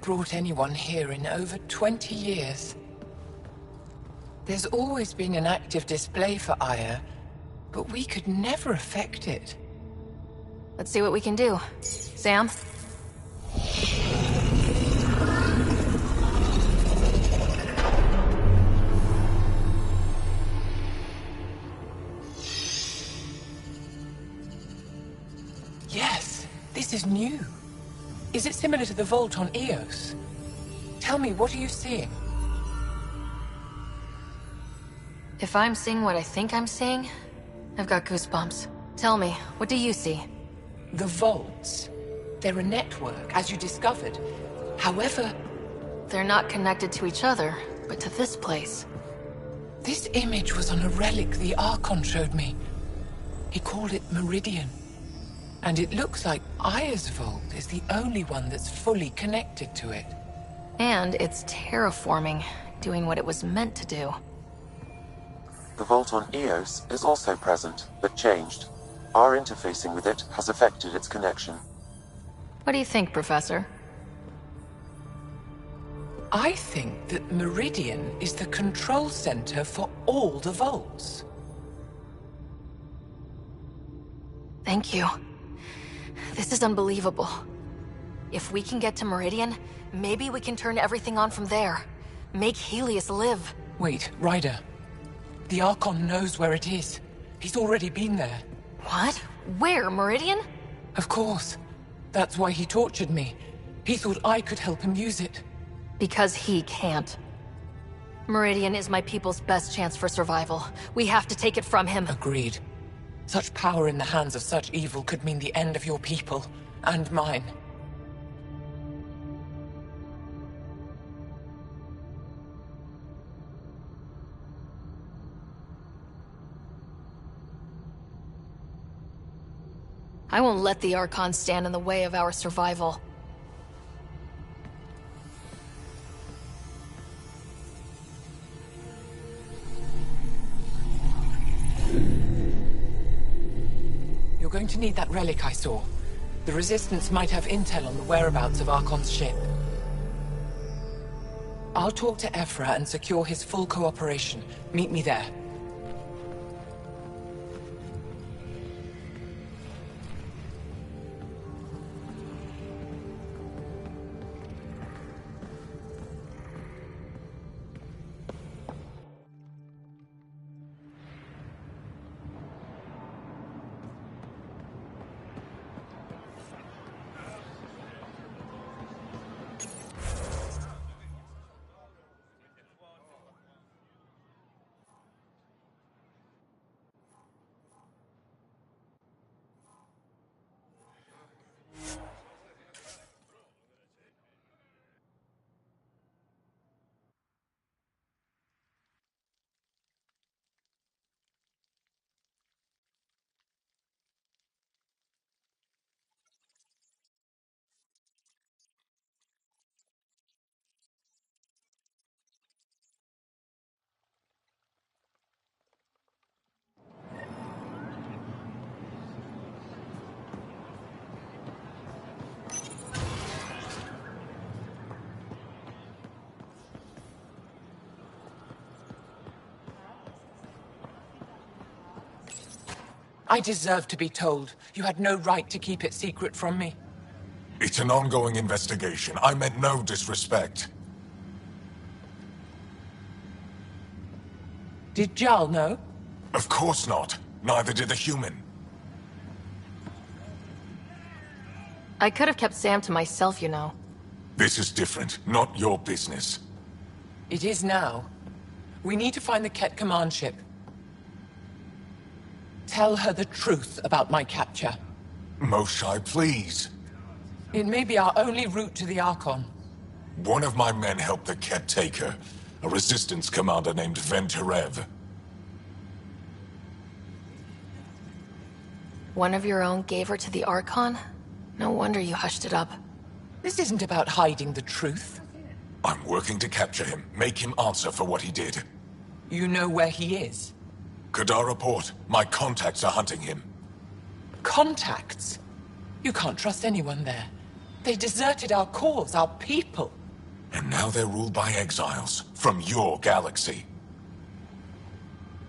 brought anyone here in over 20 years. There's always been an active display for Aya, but we could never affect it. Let's see what we can do. Sam? Yes, this is new. Is it similar to the vault on Eos? Tell me, what are you seeing? If I'm seeing what I think I'm seeing, I've got goosebumps. Tell me, what do you see? The vaults. They're a network, as you discovered. However... They're not connected to each other, but to this place. This image was on a relic the Archon showed me. He called it Meridian. And it looks like Aya's vault is the only one that's fully connected to it. And it's terraforming, doing what it was meant to do. The vault on Eos is also present, but changed. Our interfacing with it has affected its connection. What do you think, Professor? I think that Meridian is the control center for all the vaults. Thank you. This is unbelievable. If we can get to Meridian, maybe we can turn everything on from there. Make Helios live. Wait, Ryder. The Archon knows where it is. He's already been there. What? Where? Meridian? Of course. That's why he tortured me. He thought I could help him use it. Because he can't. Meridian is my people's best chance for survival. We have to take it from him. Agreed. Such power in the hands of such evil could mean the end of your people, and mine. I won't let the Archon stand in the way of our survival. You're going to need that relic I saw. The Resistance might have intel on the whereabouts of Archon's ship. I'll talk to Ephra and secure his full cooperation. Meet me there. I deserve to be told. You had no right to keep it secret from me. It's an ongoing investigation. I meant no disrespect. Did Jal know? Of course not. Neither did the human. I could have kept Sam to myself, you know. This is different. Not your business. It is now. We need to find the Ket command ship. Tell her the truth about my capture. Moshai, please. It may be our only route to the Archon. One of my men helped the Ket take her. A resistance commander named Venturev. One of your own gave her to the Archon? No wonder you hushed it up. This isn't about hiding the truth. I'm working to capture him, make him answer for what he did. You know where he is? Kadar report. My contacts are hunting him. Contacts? You can't trust anyone there. They deserted our cause, our people. And now they're ruled by exiles from your galaxy.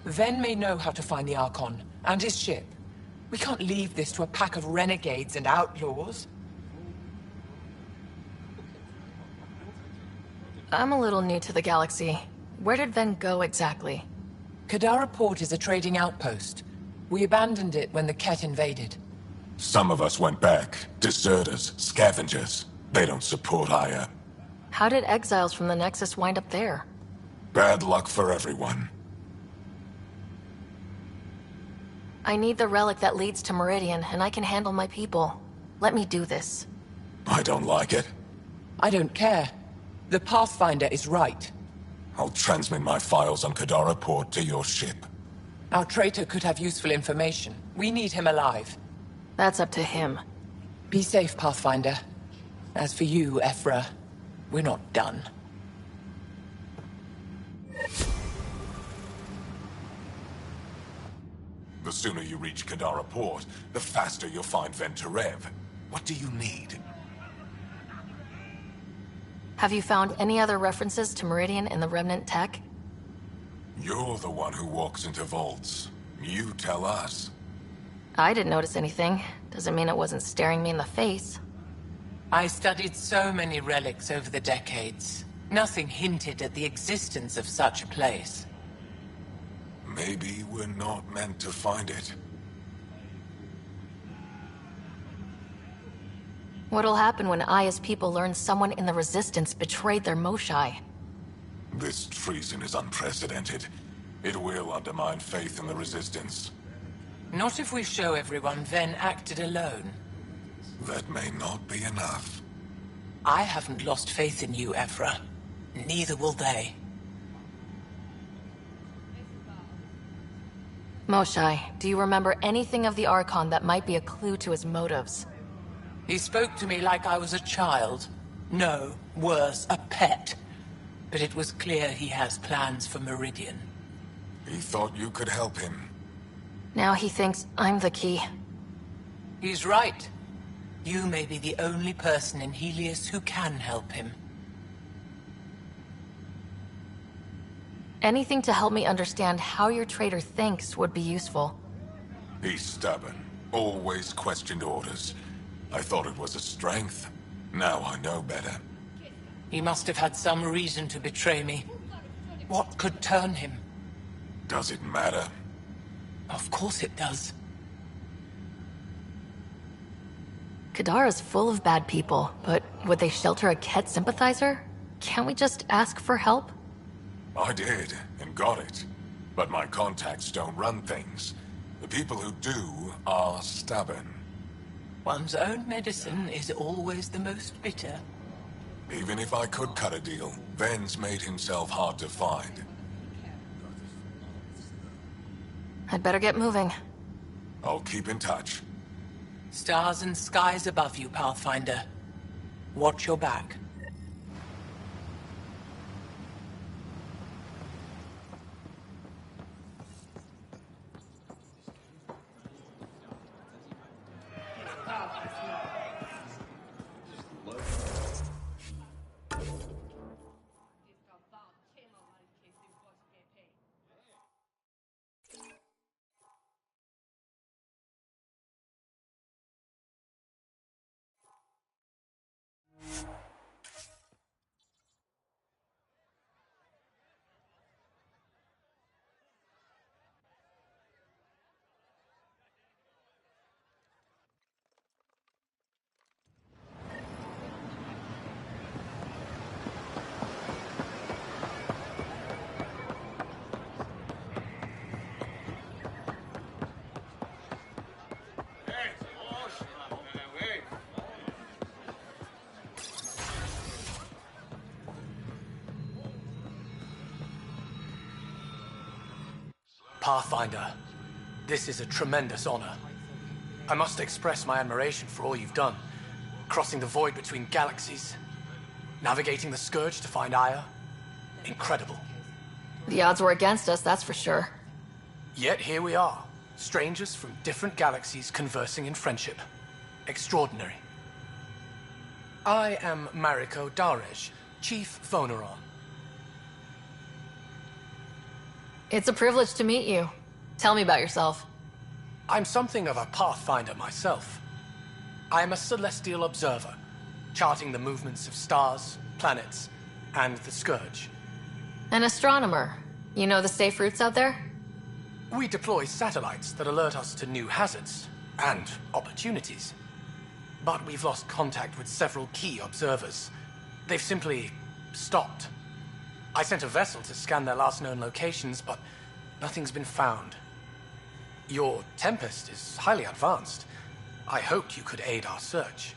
Ven may know how to find the Archon and his ship. We can't leave this to a pack of renegades and outlaws. I'm a little new to the galaxy. Where did Ven go exactly? Kadara Port is a trading outpost. We abandoned it when the Ket invaded. Some of us went back. Deserters, scavengers. They don't support Aya. How did exiles from the Nexus wind up there? Bad luck for everyone. I need the relic that leads to Meridian, and I can handle my people. Let me do this. I don't like it. I don't care. The Pathfinder is right. I'll transmit my files on Kadara Port to your ship. Our traitor could have useful information. We need him alive. That's up to him. Be safe, Pathfinder. As for you, Ephra, we're not done. The sooner you reach Kadara Port, the faster you'll find Venturev. What do you need? Have you found any other references to Meridian in the Remnant tech? You're the one who walks into vaults. You tell us. I didn't notice anything. Doesn't mean it wasn't staring me in the face. I studied so many relics over the decades. Nothing hinted at the existence of such a place. Maybe we're not meant to find it. What'll happen when Aya's people learn someone in the Resistance betrayed their Moshai? This treason is unprecedented. It will undermine faith in the Resistance. Not if we show everyone Ven acted alone. That may not be enough. I haven't lost faith in you, Ephra. Neither will they. Moshai, do you remember anything of the Archon that might be a clue to his motives? He spoke to me like I was a child. No, worse, a pet. But it was clear he has plans for Meridian. He thought you could help him. Now he thinks I'm the key. He's right. You may be the only person in Helios who can help him. Anything to help me understand how your traitor thinks would be useful. He's stubborn. Always questioned orders. I thought it was a strength. Now I know better. He must have had some reason to betray me. What could turn him? Does it matter? Of course it does. Kadara's full of bad people, but would they shelter a Ket sympathizer? Can't we just ask for help? I did, and got it. But my contacts don't run things. The people who do are stubborn. One's own medicine is always the most bitter. Even if I could cut a deal, Ven's made himself hard to find. I'd better get moving. I'll keep in touch. Stars and skies above you, Pathfinder. Watch your back. Pathfinder, this is a tremendous honor. I must express my admiration for all you've done. Crossing the void between galaxies, navigating the Scourge to find Aya. Incredible. The odds were against us, that's for sure. Yet here we are, strangers from different galaxies conversing in friendship. Extraordinary. I am Mariko Darej, Chief Voneron. It's a privilege to meet you. Tell me about yourself. I'm something of a pathfinder myself. I am a celestial observer, charting the movements of stars, planets, and the Scourge. An astronomer. You know the safe routes out there? We deploy satellites that alert us to new hazards and opportunities. But we've lost contact with several key observers. They've simply stopped. I sent a vessel to scan their last known locations, but nothing's been found. Your Tempest is highly advanced. I hoped you could aid our search.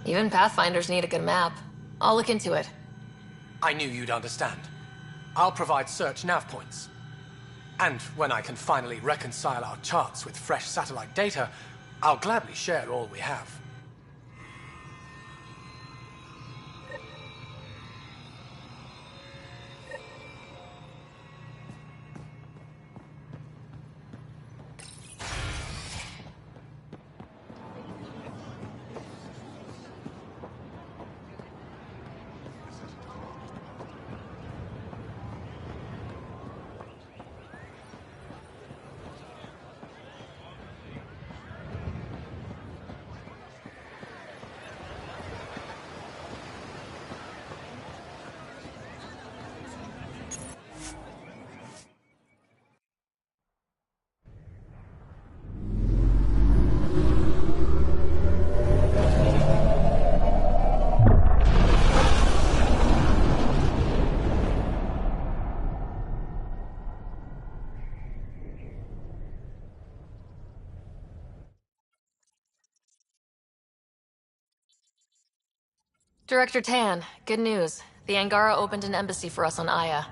Even Pathfinders need a good map. I'll look into it. I knew you'd understand. I'll provide search nav points. And when I can finally reconcile our charts with fresh satellite data, I'll gladly share all we have. Director Tan, good news. The Angara opened an embassy for us on Aya.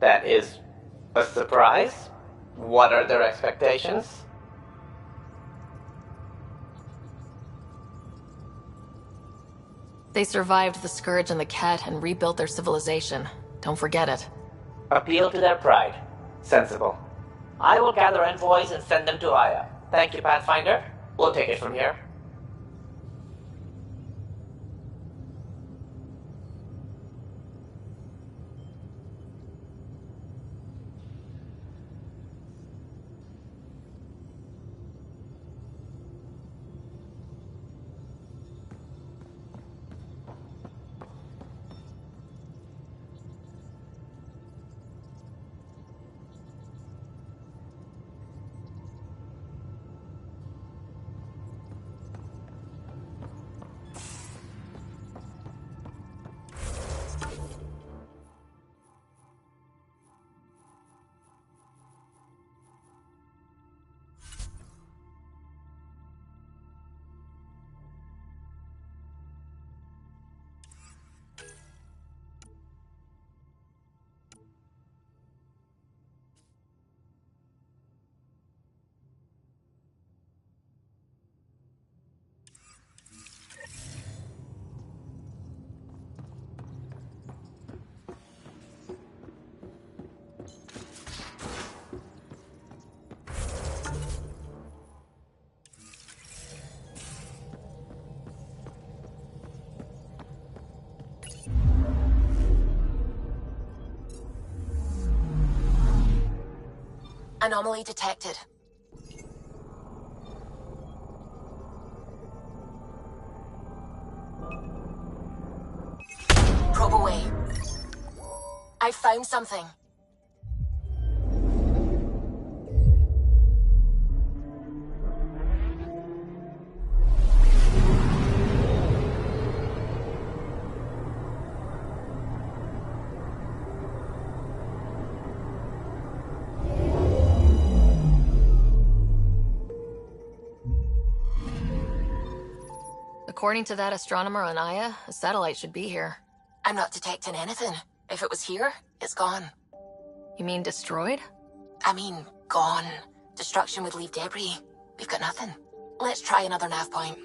That is a surprise? What are their expectations? They survived the Scourge and the Ket and rebuilt their civilization. Don't forget it. Appeal to their pride. Sensible. I will gather envoys and send them to Aya. Thank you, Pathfinder. We'll take it from here. Anomaly detected. Probe away. I found something. According to that astronomer on Aya, a satellite should be here. I'm not detecting anything. If it was here, it's gone. You mean destroyed? I mean, gone. Destruction would leave debris. We've got nothing. Let's try another nav point.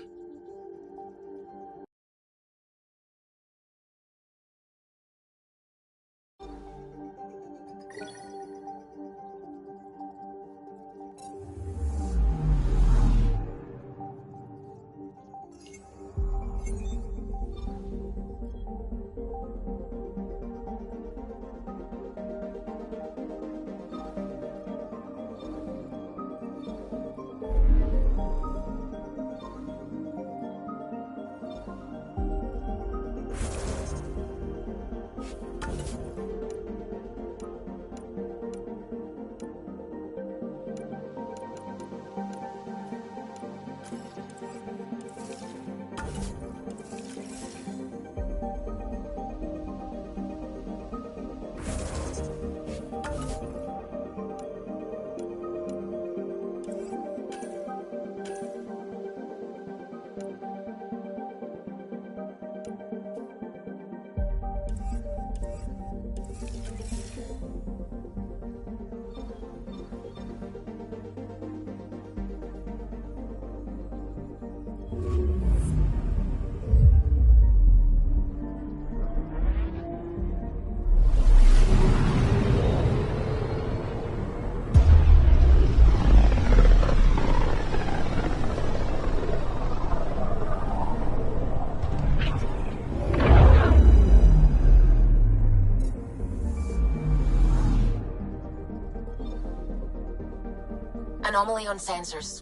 Anomaly on sensors.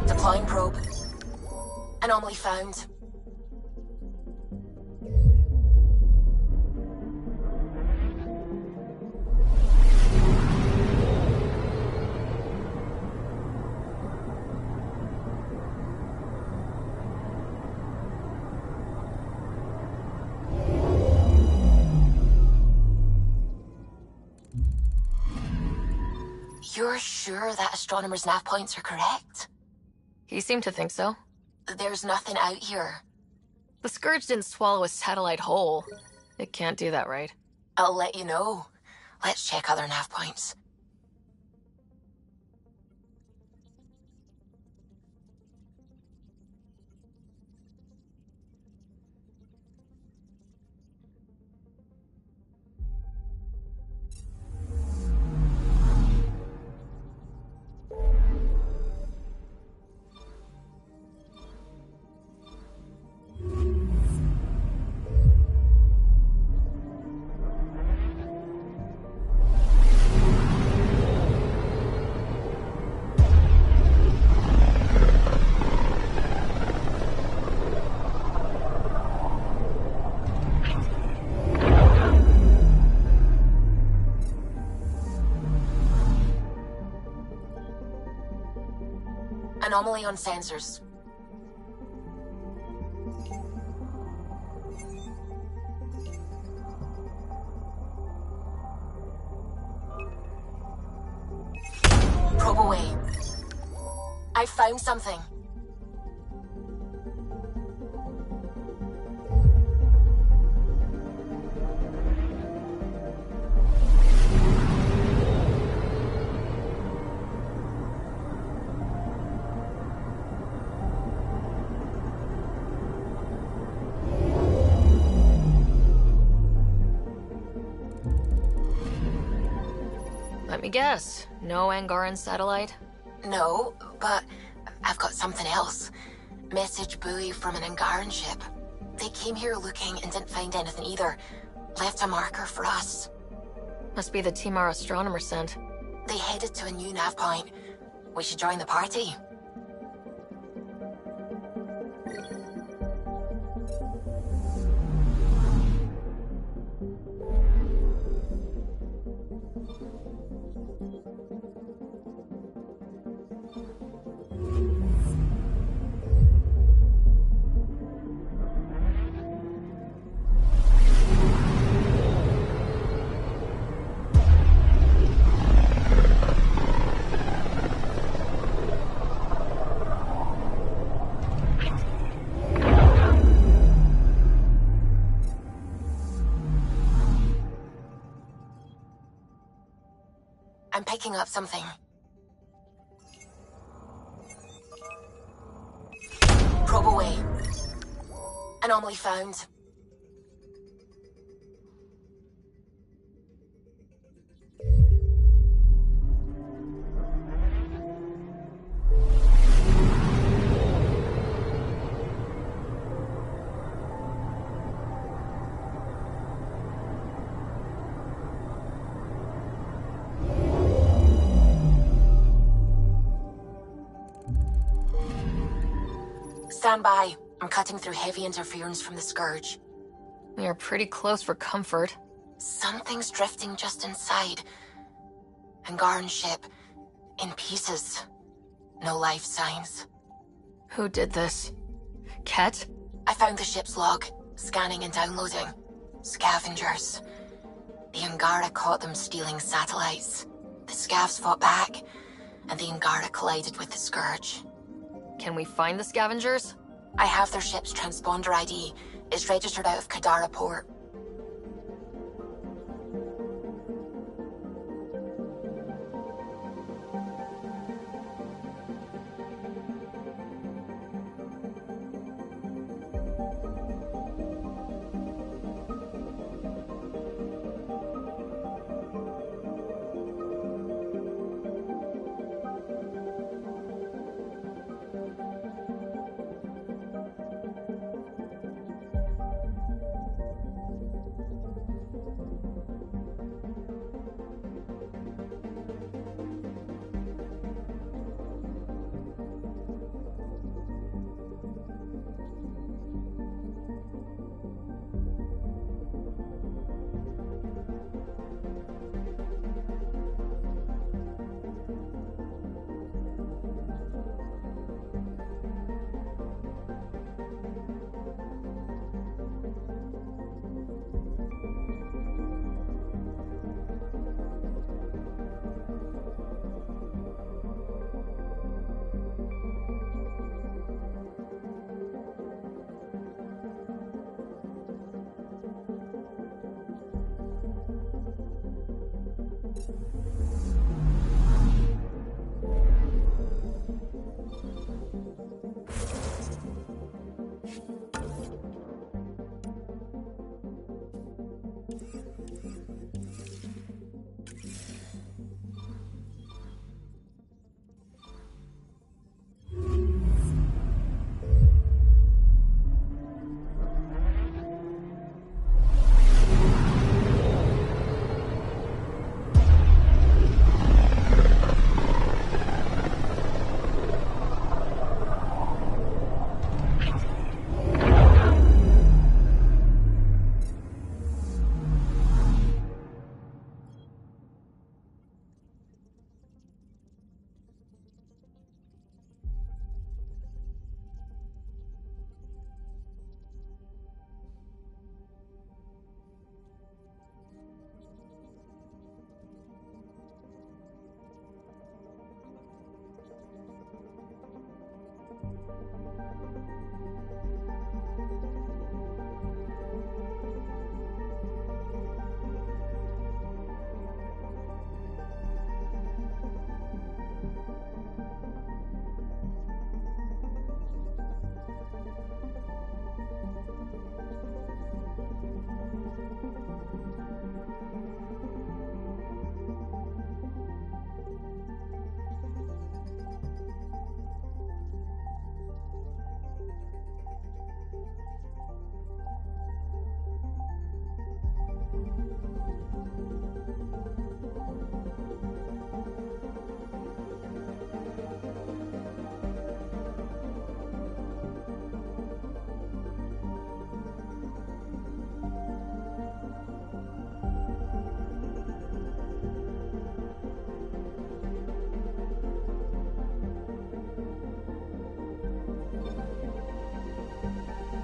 Deploying probe. Anomaly found. You're sure that astronomer's nav points are correct? He seemed to think so. There's nothing out here. The Scourge didn't swallow a satellite whole. It can't do that, right? I'll let you know. Let's check other nav points. Anomaly on sensors. Probe away. I found something. Let me guess. No Angaran satellite? No, but I've got something else. Message buoy from an Angaran ship. They came here looking and didn't find anything either. Left a marker for us. Must be the team our astronomer sent. They headed to a new nav point. We should join the party. picking up something. Probe away. Anomaly found. Stand by. I'm cutting through heavy interference from the Scourge. We are pretty close for comfort. Something's drifting just inside. Angaran ship. In pieces. No life signs. Who did this? Ket? I found the ship's log. Scanning and downloading. Scavengers. The Angara caught them stealing satellites. The Scavs fought back, and the Angara collided with the Scourge. Can we find the scavengers? I have their ship's transponder ID. It's registered out of Kadara port.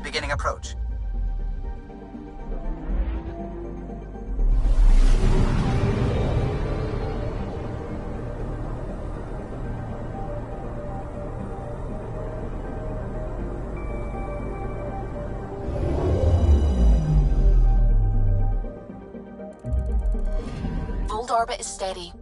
Beginning approach. Old orbit is steady.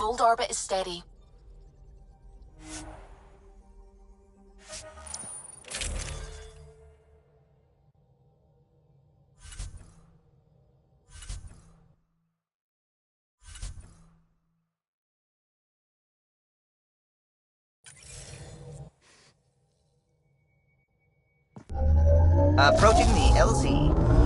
Old orbit is steady. Approaching the LZ.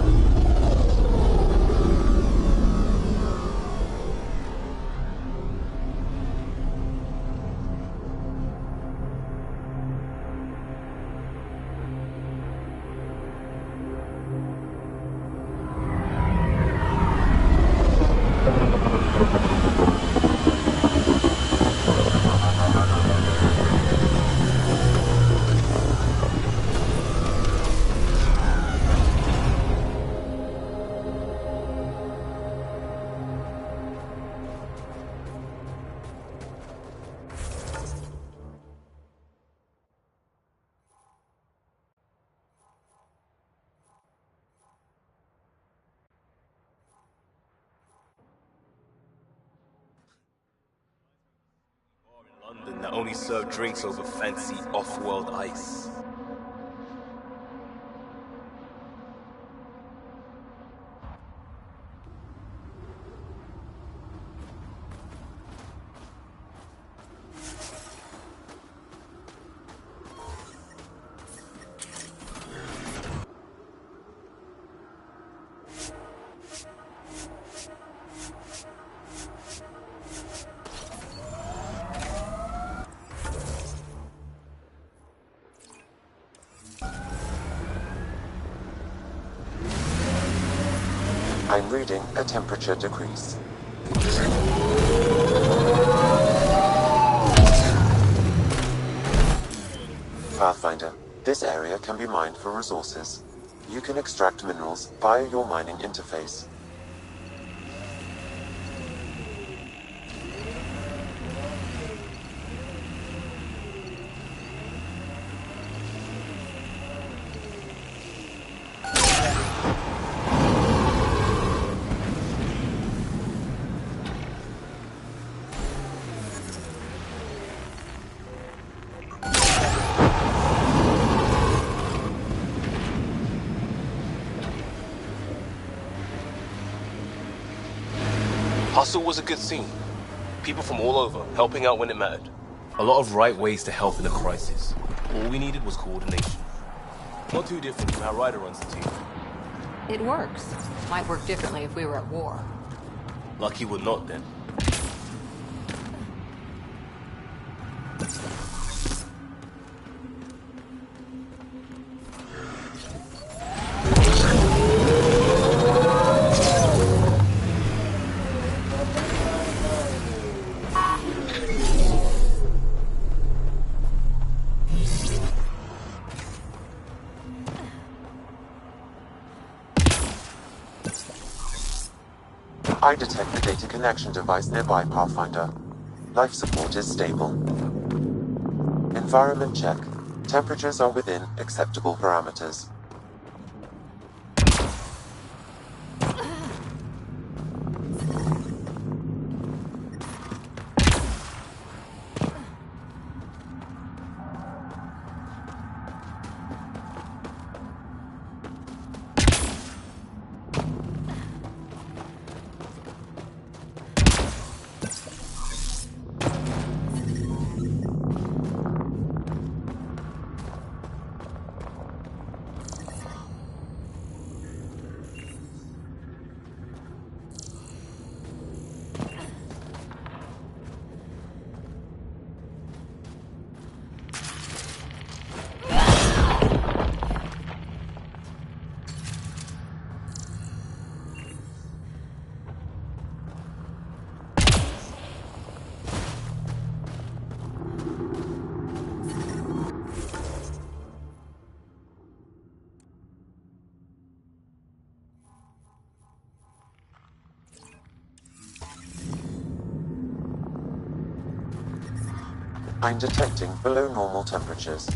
London that only serve drinks over fancy off-world ice. I'm reading a temperature decrease. Pathfinder, this area can be mined for resources. You can extract minerals via your mining interface. Hustle was a good scene. People from all over, helping out when it mattered. A lot of right ways to help in a crisis. All we needed was coordination. Not too different from how Ryder runs the team. It works. Might work differently if we were at war. Lucky we're not then. I detect the data connection device nearby, Pathfinder. Life support is stable. Environment check. Temperatures are within acceptable parameters. I'm detecting below normal temperatures.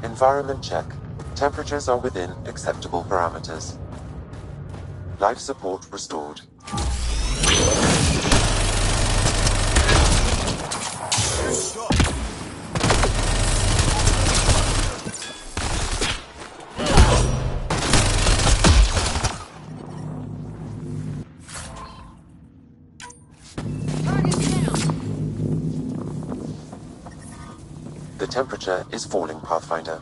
Environment check. Temperatures are within acceptable parameters. Life support restored. The temperature is falling, Pathfinder.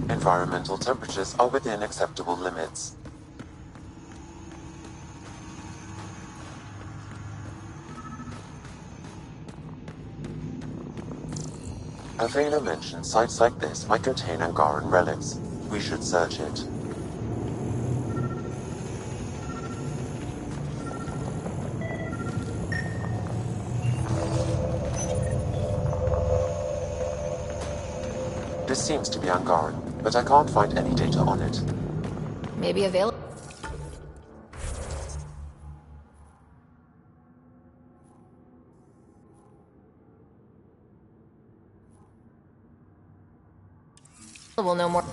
Environmental temperatures are within acceptable limits. Avena mentioned sites like this might contain Angaran relics. We should search it. This seems to be Angaran, but I can't find any data on it. Maybe available. We'll know more.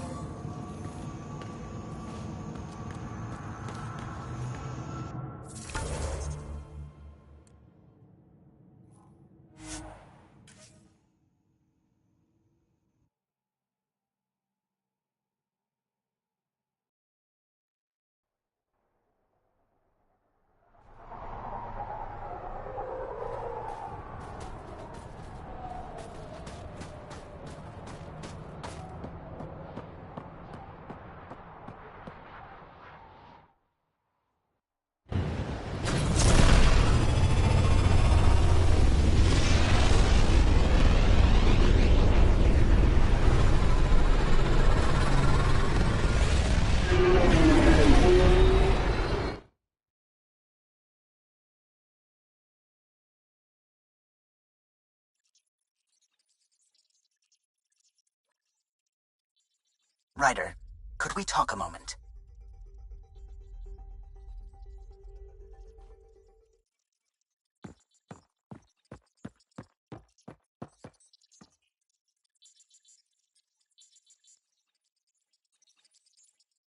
Ryder, could we talk a moment?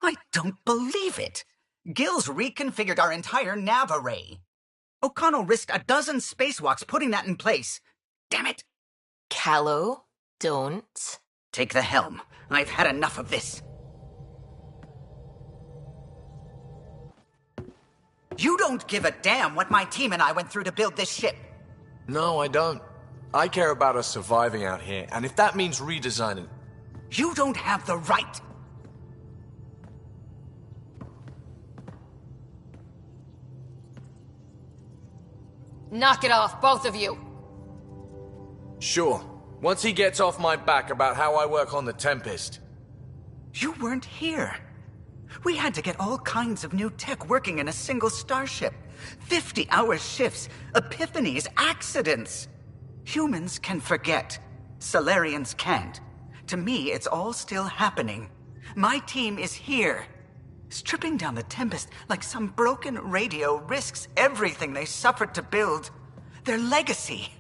I don't believe it! Gil's reconfigured our entire nav array. O'Connell risked a dozen spacewalks putting that in place. Damn it! Callow, don't. Take the helm. I've had enough of this. You don't give a damn what my team and I went through to build this ship. No, I don't. I care about us surviving out here, and if that means redesigning... You don't have the right! Knock it off, both of you! Sure. Once he gets off my back about how I work on the Tempest. You weren't here. We had to get all kinds of new tech working in a single starship. 50-hour shifts, epiphanies, accidents. Humans can forget. Solarians can't. To me, it's all still happening. My team is here. Stripping down the Tempest like some broken radio risks everything they suffered to build. Their legacy.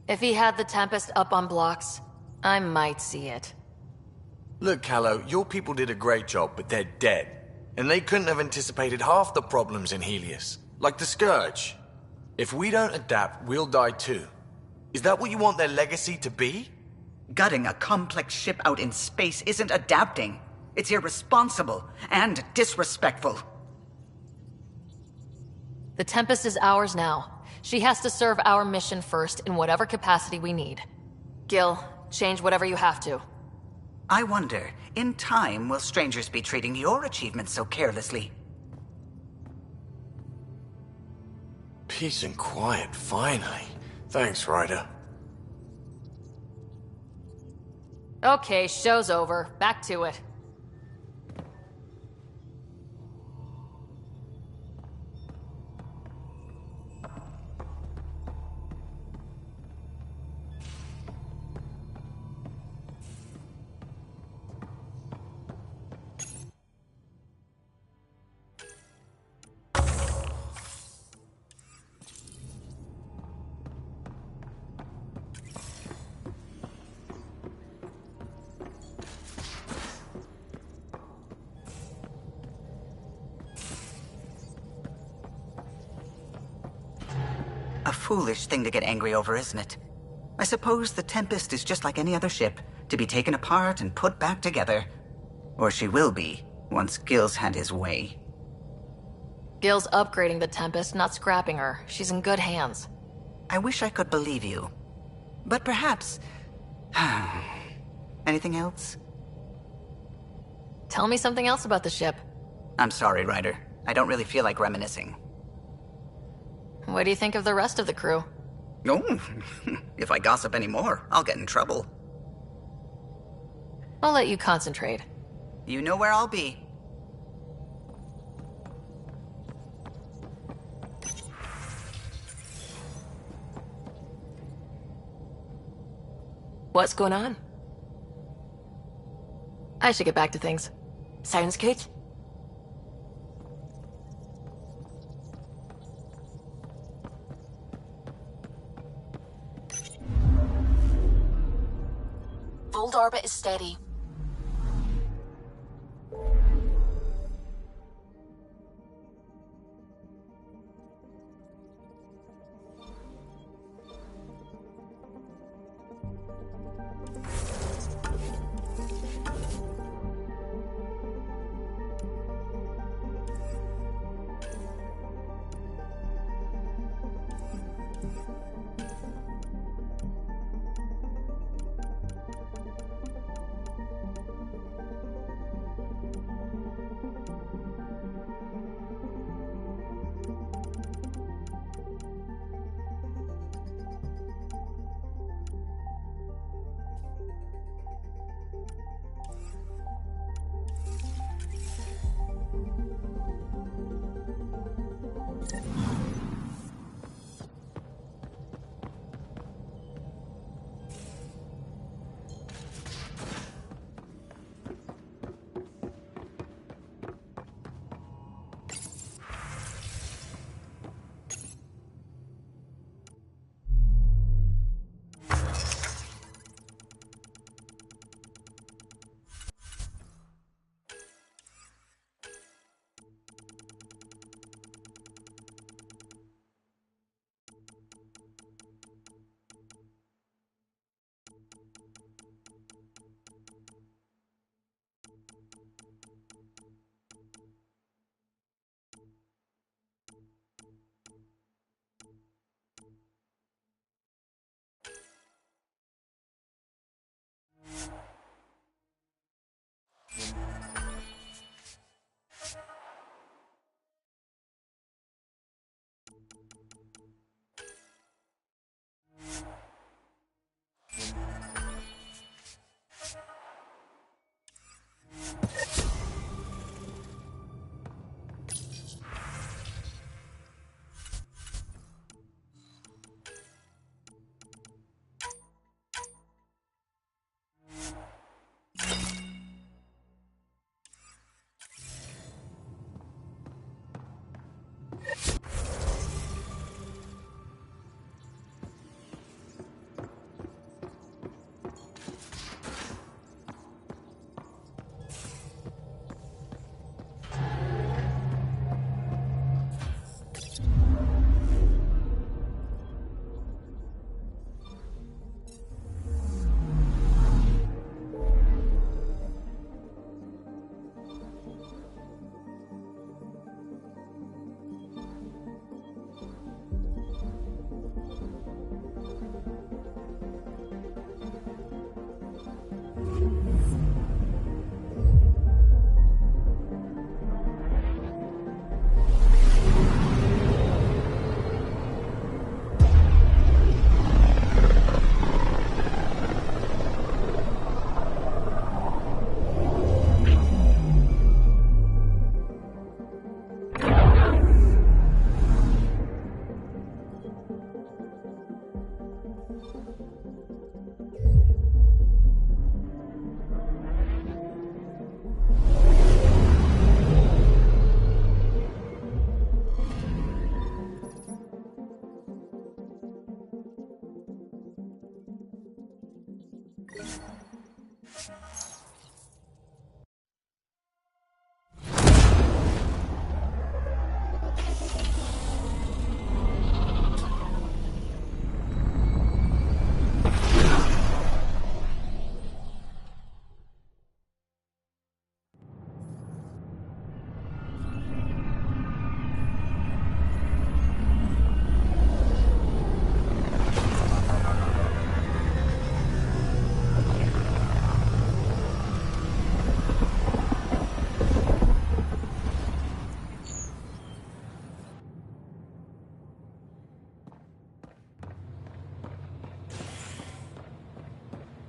If he had the Tempest up on blocks, I might see it. Look, Callow, your people did a great job, but they're dead. And they couldn't have anticipated half the problems in Helios. Like the Scourge. If we don't adapt, we'll die too. Is that what you want their legacy to be? Gutting a complex ship out in space isn't adapting. It's irresponsible and disrespectful. The Tempest is ours now. She has to serve our mission first in whatever capacity we need. Gil, change whatever you have to. I wonder, in time, will strangers be treating your achievements so carelessly? Peace and quiet, finally. Thanks, Ryder. Okay, show's over. Back to it. A foolish thing to get angry over, isn't it? I suppose the Tempest is just like any other ship, to be taken apart and put back together. Or she will be, once Gil's had his way. Gil's upgrading the Tempest, not scrapping her. She's in good hands. I wish I could believe you. But perhaps... Anything else? Tell me something else about the ship. I'm sorry, Ryder. I don't really feel like reminiscing. What do you think of the rest of the crew? Oh, if I gossip anymore, I'll get in trouble. I'll let you concentrate. You know where I'll be. What's going on? I should get back to things. Sounds good. Fold orbit is steady.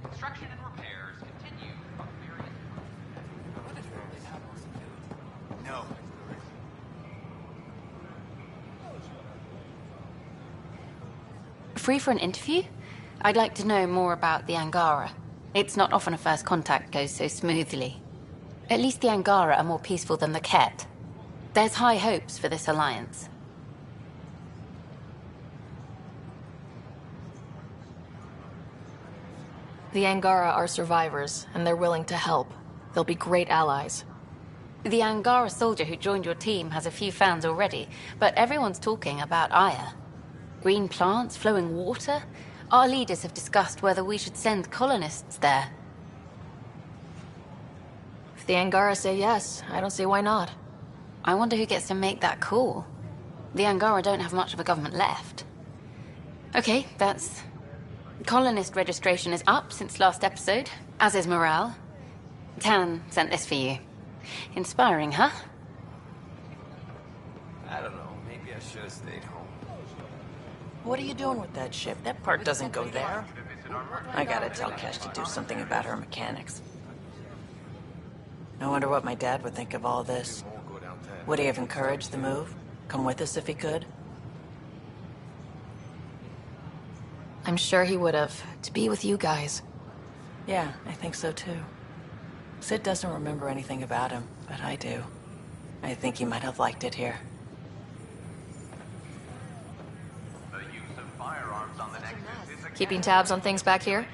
Construction and repairs continue on various... No. Free for an interview? I'd like to know more about the Angara. It's not often a first contact goes so smoothly. At least the Angara are more peaceful than the Ket. There's high hopes for this alliance. The Angara are survivors, and they're willing to help. They'll be great allies. The Angara soldier who joined your team has a few fans already, but everyone's talking about Aya. Green plants, flowing water? Our leaders have discussed whether we should send colonists there. If the Angara say yes, I don't see why not. I wonder who gets to make that call. The Angara don't have much of a government left. Okay, that's... Colonist registration is up since last episode, as is morale. Tan sent this for you. Inspiring, huh? I don't know. Maybe I should have stayed home. What are you doing with that ship? That part doesn't go there. I gotta tell Kesh to do something about her mechanics. I wonder what my dad would think of all this. Would he have encouraged the move? Come with us if he could? I'm sure he would have, to be with you guys. Yeah, I think so too. Sid doesn't remember anything about him, but I do. I think he might have liked it here. The use of firearms on the Nexus is a... Keeping tabs on things back here?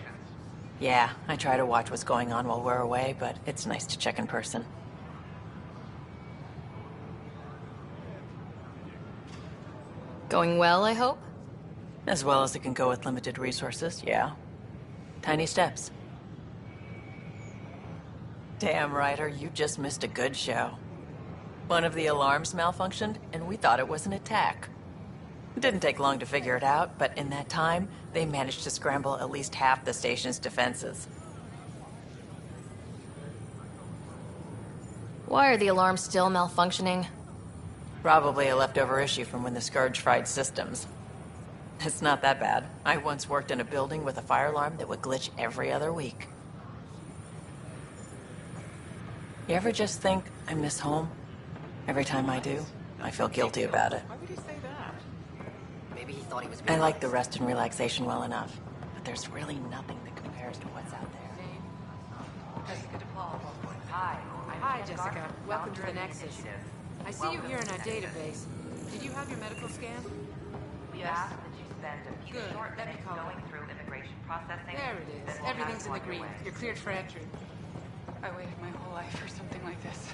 Yeah, I try to watch what's going on while we're away, but it's nice to check in person. Going well, I hope? As well as it can go with limited resources, yeah. Tiny steps. Damn, Ryder, you just missed a good show. One of the alarms malfunctioned, and we thought it was an attack. It didn't take long to figure it out, but in that time, they managed to scramble at least half the station's defenses. Why are the alarms still malfunctioning? Probably a leftover issue from when the Scourge fried systems. It's not that bad. I once worked in a building with a fire alarm that would glitch every other week. You ever just think, I miss home? Every time I do, I feel guilty about it. Why would he say that? Maybe he thought he was... I like the rest and relaxation well enough, but there's really nothing that compares to what's out there. Jessica DePaul. Hi. Hi, Jessica. Welcome to the Nexus. I see you here in our database. Did you have your medical scan? We asked that you spend a few Good. short Let me minutes call going them. through immigration processing. There it is. Then we'll Everything's in have the you on your green. way. You're cleared for entry. I waited my whole life for something like this.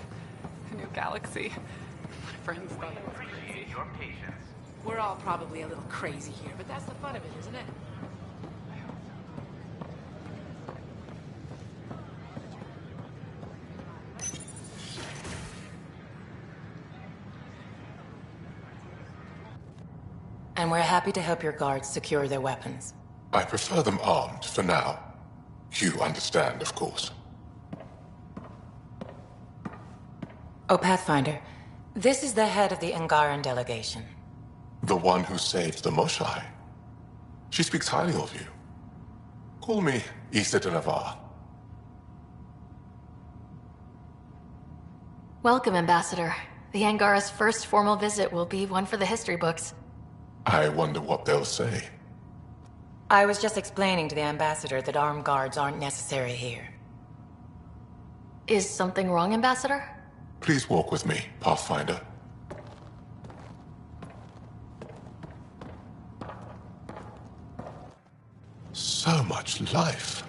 A new galaxy. My friends thought I was crazy. Appreciate your patience. We're all probably a little crazy here, but that's the fun of it, isn't it? And we're happy to help your guards secure their weapons. I prefer them armed for now. You understand, of course. Oh, Pathfinder, this is the head of the Angaran delegation. The one who saved the Moshai. She speaks highly of you. Call me Issa de Navarre. Welcome, Ambassador. The Angara's first formal visit will be one for the history books. I wonder what they'll say. I was just explaining to the ambassador that armed guards aren't necessary here. Is something wrong, Ambassador? Please walk with me, Pathfinder. So much life.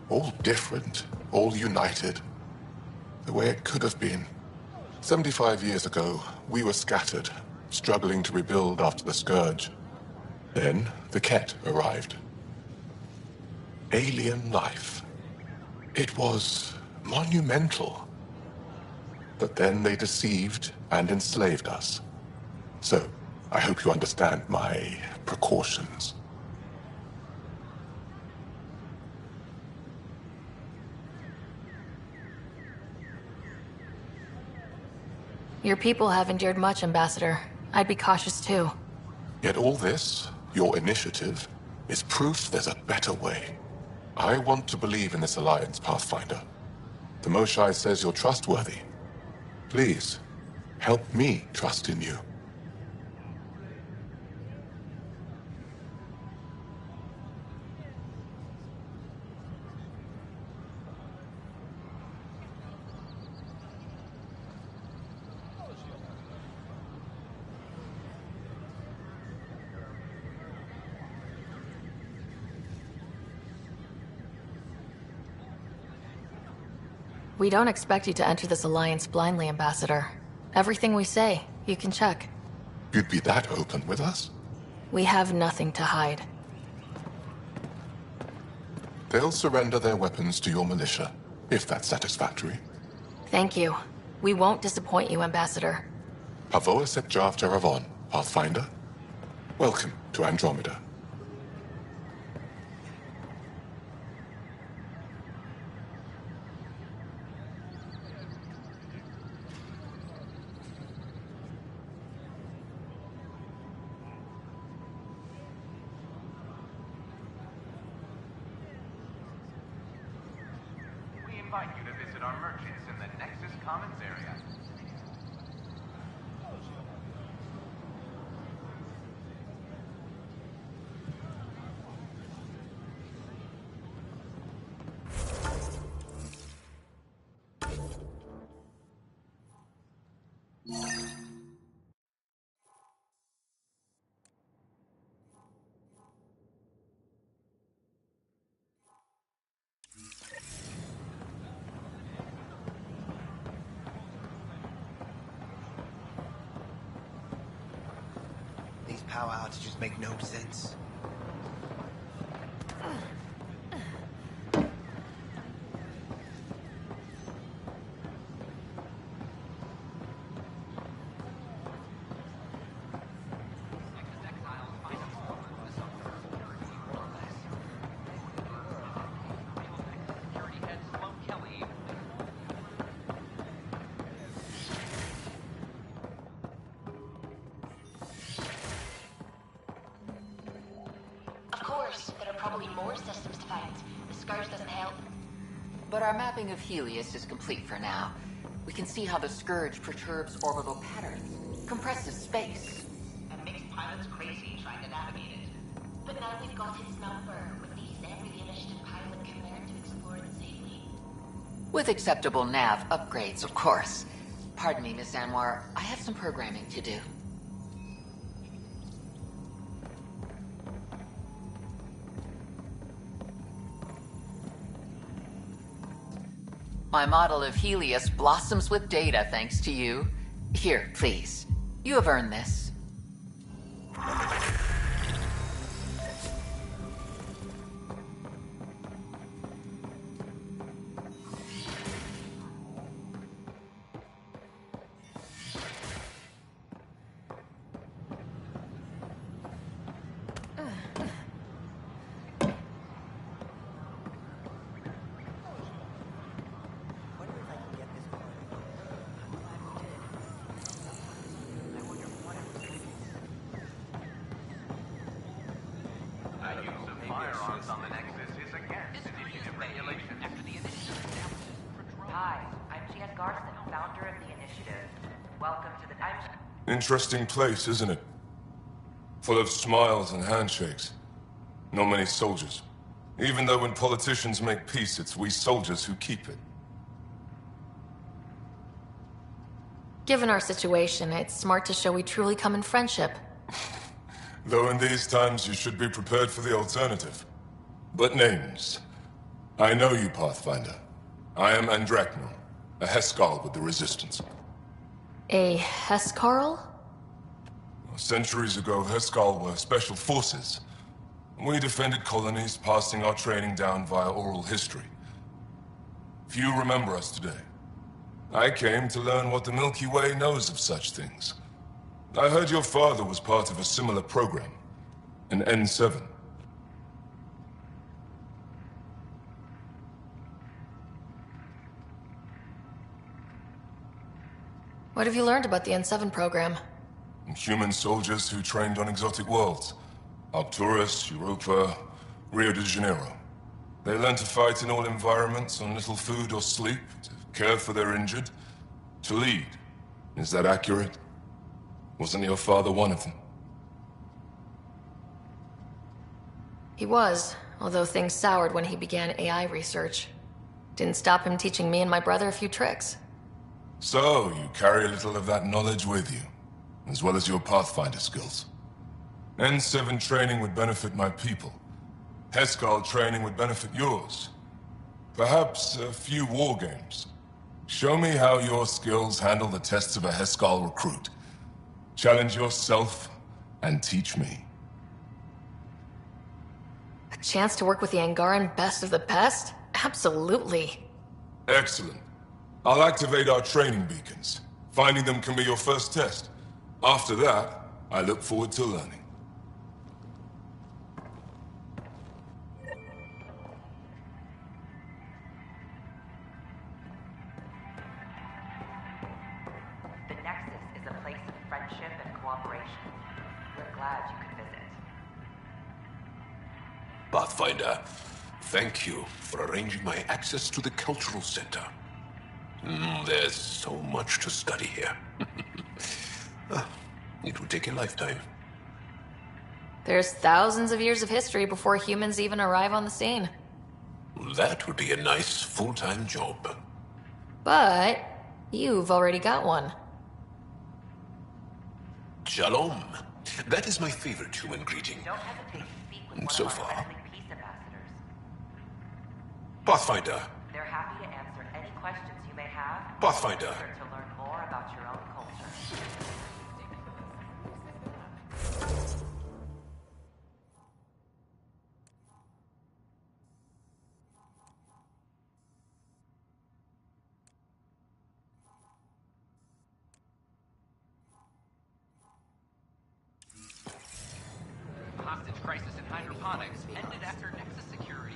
All different, all united. The way it could have been. 75 years ago, we were scattered, struggling to rebuild after the Scourge. Then, the Ket arrived. Alien life. It was monumental. But then they deceived and enslaved us. So, I hope you understand my precautions. Your people have endured much, Ambassador. I'd be cautious too. Yet all this, your initiative, is proof there's a better way. I want to believe in this alliance, Pathfinder. The Moshae says you're trustworthy. Please, help me trust in you. We don't expect you to enter this alliance blindly, Ambassador. Everything we say, you can check. You'd be that open with us? We have nothing to hide. They'll surrender their weapons to your militia, if that's satisfactory. Thank you. We won't disappoint you, Ambassador. Pavoa Sep Jav Jaravon, Pathfinder. Welcome to Andromeda. We invite you to visit our merchants in the Nexus Commons area. These power outages make no sense. Of course, there are probably more systems to find. The Scourge doesn't help. But our mapping of Helios is complete for now. We can see how the Scourge perturbs orbital patterns, compresses space. And makes pilots crazy trying to navigate it. But now we've got its number. With these, every initiative pilot can learn to explore it safely. With acceptable nav upgrades, of course. Pardon me, Miss Anwar. I have some programming to do. My model of Helios blossoms with data thanks to you. Here, please. You have earned this. The use of firearms on the Nexus is against initiative regulation. Hi, I'm Jan Garson, founder of the initiative. Welcome to the... Interesting place, isn't it? Full of smiles and handshakes. Not many soldiers. Even though when politicians make peace, it's we soldiers who keep it. Given our situation, it's smart to show we truly come in friendship. Though in these times you should be prepared for the alternative. But names. I know you, Pathfinder. I am Andromeda, a Heskal with the Resistance. A Hescarl? Centuries ago, Heskal were special forces. We defended colonies, passing our training down via oral history. Few remember us today. I came to learn what the Milky Way knows of such things. I heard your father was part of a similar program, an N7. What have you learned about the N7 program? Human soldiers who trained on exotic worlds. Arcturus, Europa, Rio de Janeiro. They learned to fight in all environments on little food or sleep, to care for their injured, to lead. Is that accurate? Wasn't your father one of them? He was, although things soured when he began AI research. Didn't stop him teaching me and my brother a few tricks. So, you carry a little of that knowledge with you, as well as your Pathfinder skills. N7 training would benefit my people. Heskal training would benefit yours. Perhaps a few war games. Show me how your skills handle the tests of a Heskal recruit. Challenge yourself, and teach me. A chance to work with the Angaran best of the best? Absolutely. Excellent. I'll activate our training beacons. Finding them can be your first test. After that, I look forward to learning. The Nexus is a place of friendship and cooperation. We're glad you could visit. Pathfinder, thank you for arranging my access to the cultural center. There's so much to study here. It will take a lifetime. There's thousands of years of history before humans even arrive on the scene. That would be a nice full-time job. But you've already got one. Shalom. That is my favorite human greeting. Don't hesitate to speak with one So of our far. friendly peace ambassadors. Pathfinder. They're happy to answer any questions you may have. Pathfinder. Eager to learn more about your own culture. Hostage crisis in hydroponics ended after Nexus security.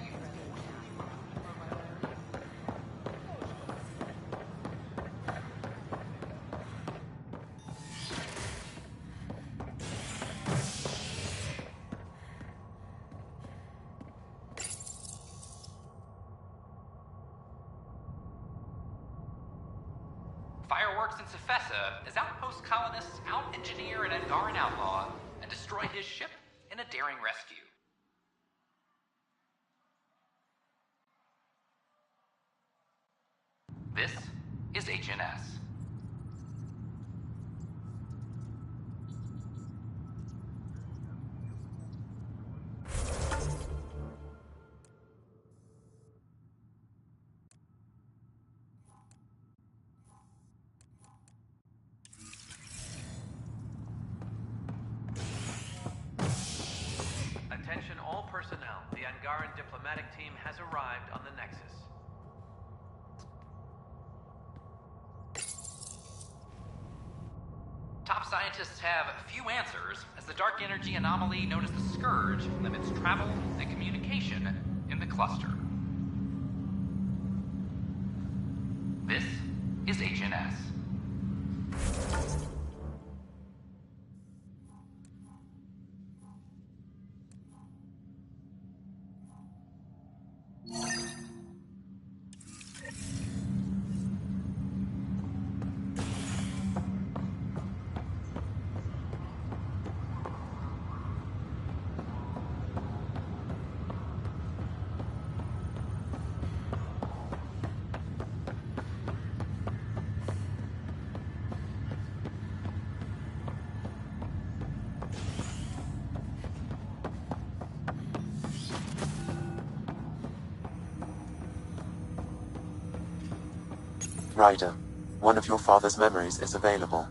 Fireworks in Cephessa as outpost colonists out-engineer an Angaran outlaw and destroy his ship in a daring rescue. This is HNS. Attention all personnel. The Angaran diplomatic team has arrived on the Nexus. Top scientists have few answers, as the dark energy anomaly known as the Scourge limits travel and communication in the cluster. This is HNS. Ryder, one of your father's memories is available.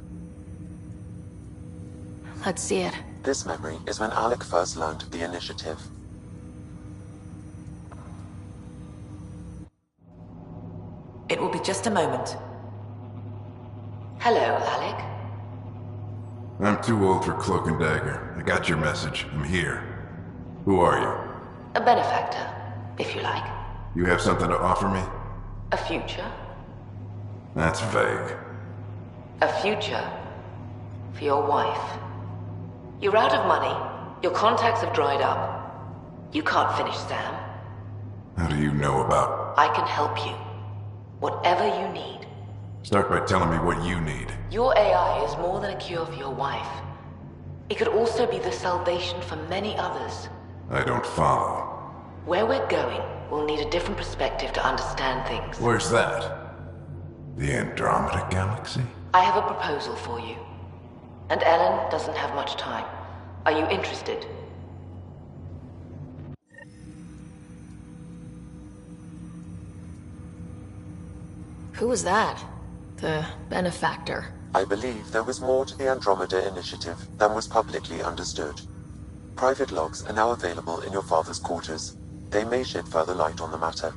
Let's see it. This memory is when Alec first learned of the initiative. It will be just a moment. Hello, Alec. I'm too old for cloak and dagger. I got your message. I'm here. Who are you? A benefactor, if you like. You have something to offer me? A future? That's vague. A future for your wife. You're out of money, your contacts have dried up. You can't finish Sam. How do you know about... I can help you. Whatever you need. Start by telling me what you need. Your AI is more than a cure for your wife. It could also be the salvation for many others. I don't follow. Where we're going, we'll need a different perspective to understand things. Where's that? The Andromeda Galaxy? I have a proposal for you. And Ellen doesn't have much time. Are you interested? Who was that? The benefactor. I believe there was more to the Andromeda initiative than was publicly understood. Private logs are now available in your father's quarters. They may shed further light on the matter.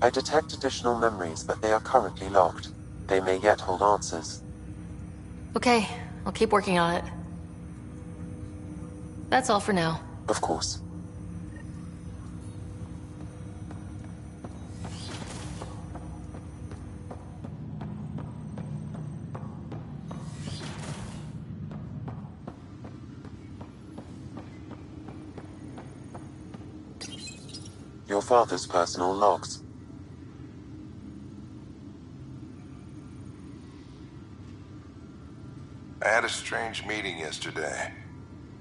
I detect additional memories, but they are currently locked. They may yet hold answers. Okay, I'll keep working on it. That's all for now. Of course. Your father's personal logs. I had a strange meeting yesterday.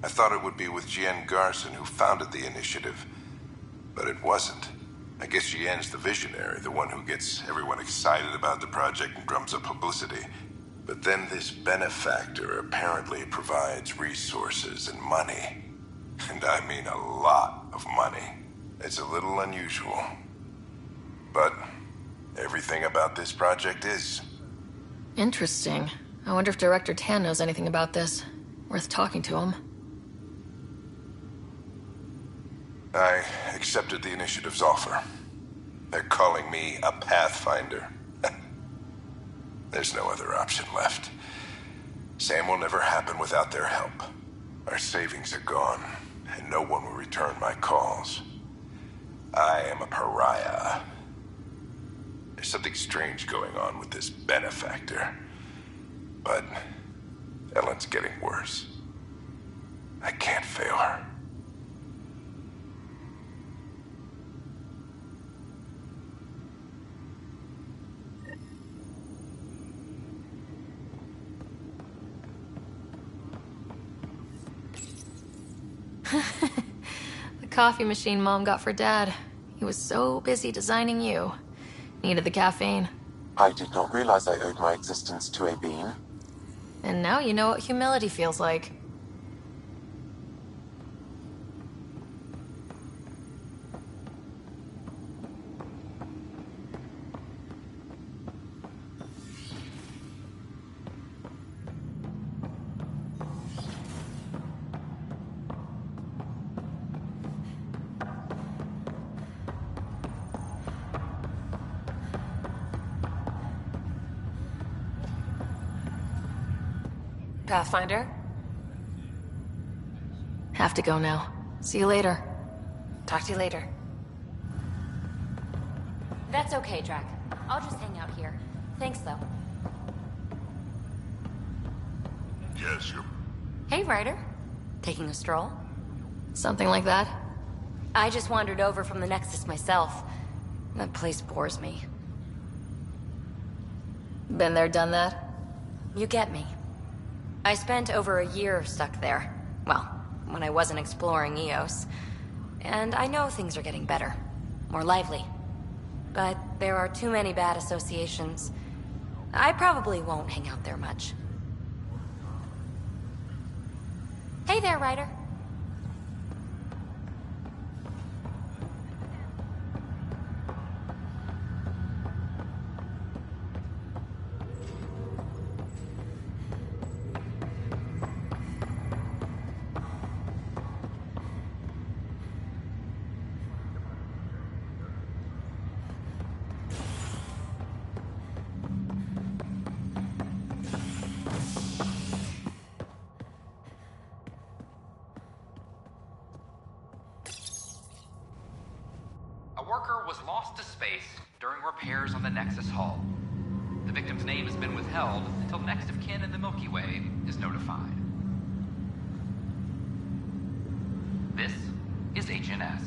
I thought it would be with Jien Garson, who founded the initiative. But it wasn't. I guess Jien's the visionary, the one who gets everyone excited about the project and drums up publicity. But then this benefactor apparently provides resources and money. And I mean a lot of money. It's a little unusual. But everything about this project is. Interesting. I wonder if Director Tan knows anything about this. Worth talking to him. I accepted the initiative's offer. They're calling me a Pathfinder. There's no other option left. Sam will never happen without their help. Our savings are gone, and no one will return my calls. I am a pariah. There's something strange going on with this benefactor. But Ellen's getting worse. I can't fail her. The coffee machine Mom got for Dad. He was so busy designing you. Needed the caffeine. I did not realize I owed my existence to a bean. And now you know what humility feels like. Pathfinder? Have to go now. See you later. Talk to you later. That's okay, Drac. I'll just hang out here. Thanks, though. Yes, you're... Hey, Ryder. Taking a stroll? Something like that? I just wandered over from the Nexus myself. That place bores me. Been there, done that? You get me. I spent over a year stuck there. Well, when I wasn't exploring Eos. And I know things are getting better. More lively. But there are too many bad associations. I probably won't hang out there much. Hey there, Ryder. worker was lost to space during repairs on the Nexus hull. The victim's name has been withheld until next of kin in the Milky Way is notified. This is HNS.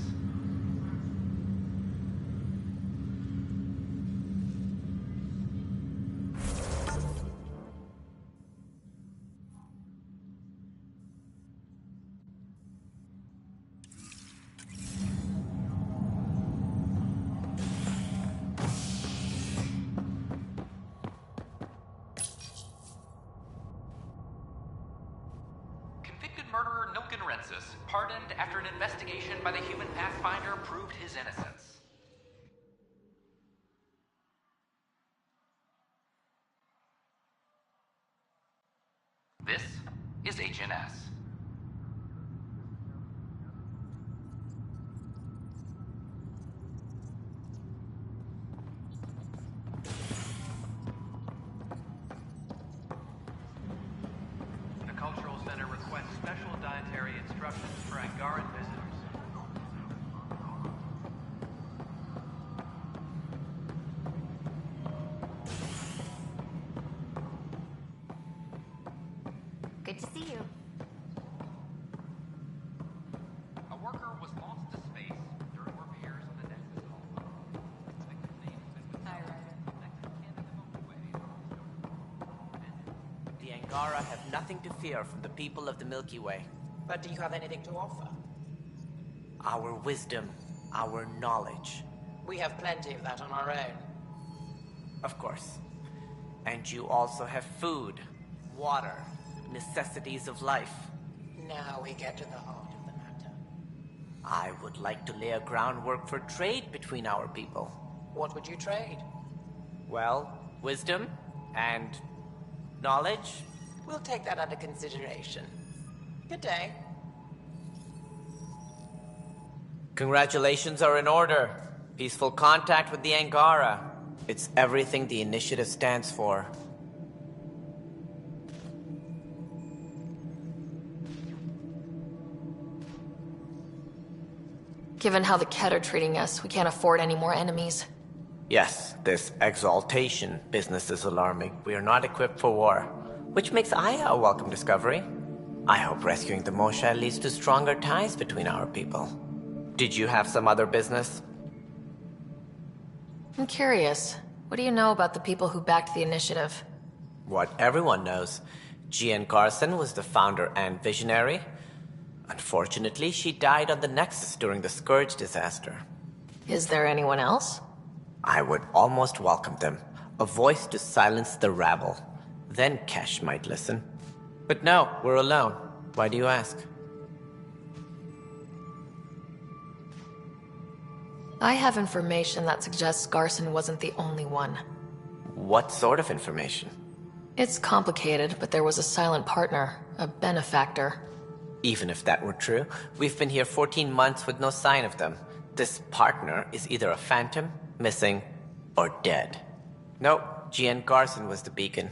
Murderer Nilken Rensis, pardoned after an investigation by the human Pathfinder proved his innocence. This is HNS. The Cultural Center requests special dietary instructions for Angaran visitors. Good to see you. A worker was lost to space during repairs on the Nexus hull. The victim's name has been withheld. Next of kin in the Milky Way. The Angara have nothing to fear from the people of the Milky Way. But do you have anything to offer? Our wisdom, our knowledge. We have plenty of that on our own. Of course. And you also have food, water, necessities of life. Now we get to the heart of the matter. I would like to lay a groundwork for trade between our people. What would you trade? Well, wisdom and knowledge. We'll take that under consideration. Good day. Congratulations are in order. Peaceful contact with the Angara. It's everything the initiative stands for. Given how the Ket are treating us, we can't afford any more enemies. Yes, this exaltation business is alarming. We are not equipped for war, which makes Aya a welcome discovery. I hope rescuing the Moshae leads to stronger ties between our people. Did you have some other business? I'm curious. What do you know about the people who backed the initiative? What everyone knows. Jean Garson was the founder and visionary. Unfortunately, she died on the Nexus during the Scourge disaster. Is there anyone else? I would almost welcome them. A voice to silence the rabble. Then Kesh might listen. But no, we're alone. Why do you ask? I have information that suggests Garson wasn't the only one. What sort of information? It's complicated, but there was a silent partner, a benefactor. Even if that were true, we've been here 14 months with no sign of them. This partner is either a phantom, missing, or dead. Nope, Jean Garson was the beacon.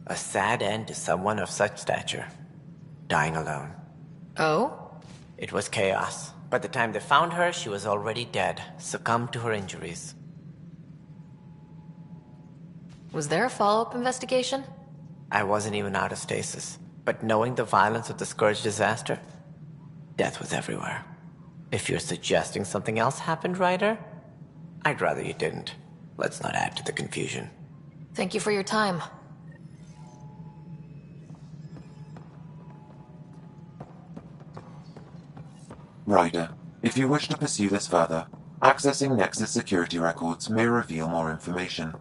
A sad end to someone of such stature. Dying alone. Oh? It was chaos. By the time they found her, she was already dead, succumbed to her injuries. Was there a follow-up investigation? I wasn't even out of stasis. But knowing the violence of the Scourge disaster, death was everywhere. If you're suggesting something else happened, Ryder, I'd rather you didn't. Let's not add to the confusion. Thank you for your time. Ryder, if you wish to pursue this further, accessing Nexus security records may reveal more information.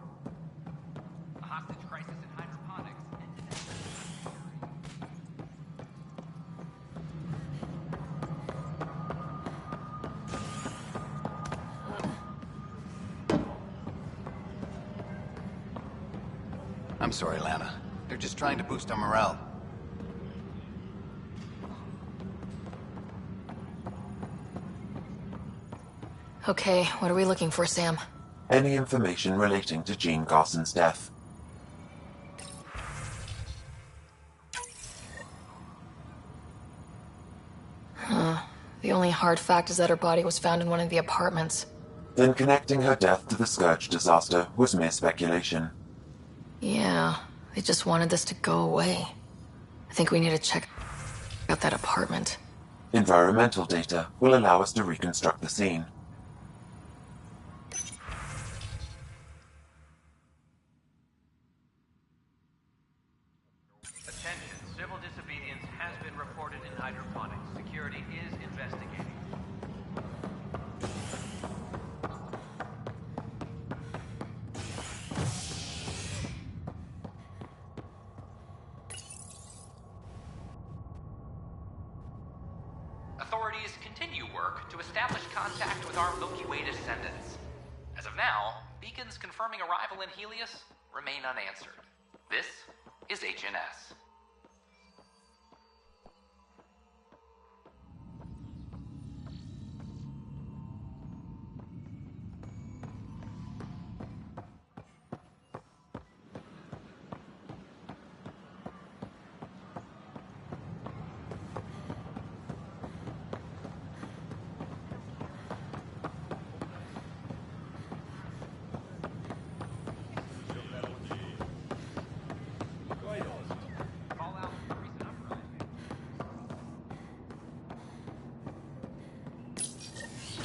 I'm sorry, Lana. They're just trying to boost our morale. Okay, what are we looking for, Sam? Any information relating to Jean Garson's death. Huh. The only hard fact is that her body was found in one of the apartments. Then connecting her death to the Scourge disaster was mere speculation. Yeah, they just wanted this to go away. I think we need to check out that apartment. Environmental data will allow us to reconstruct the scene. Attention, civil disobedience has been reported in hydroponics. Security is investigating. Authorities continue work to establish contact with our Milky Way descendants. As of now, beacons confirming arrival in Helios remain unanswered. This is HNS.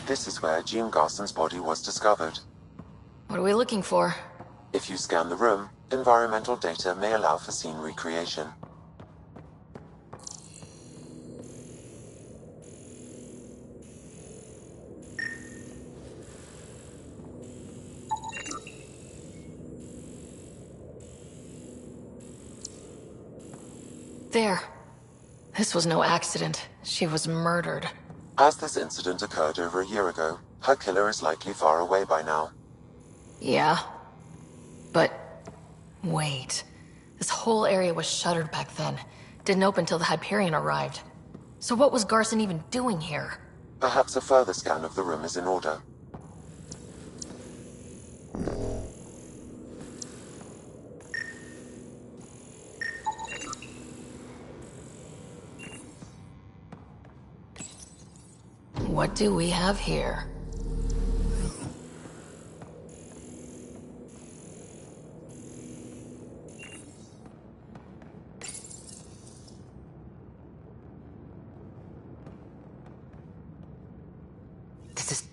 This is where Jean Garson's body was discovered. What are we looking for? If you scan the room, environmental data may allow for scene recreation. There. This was no accident. She was murdered. As this incident occurred over a year ago, her killer is likely far away by now. Yeah. But... wait. This whole area was shuttered back then. Didn't open till the Hyperion arrived. So what was Garson even doing here? Perhaps a further scan of the room is in order. What do we have here? This is...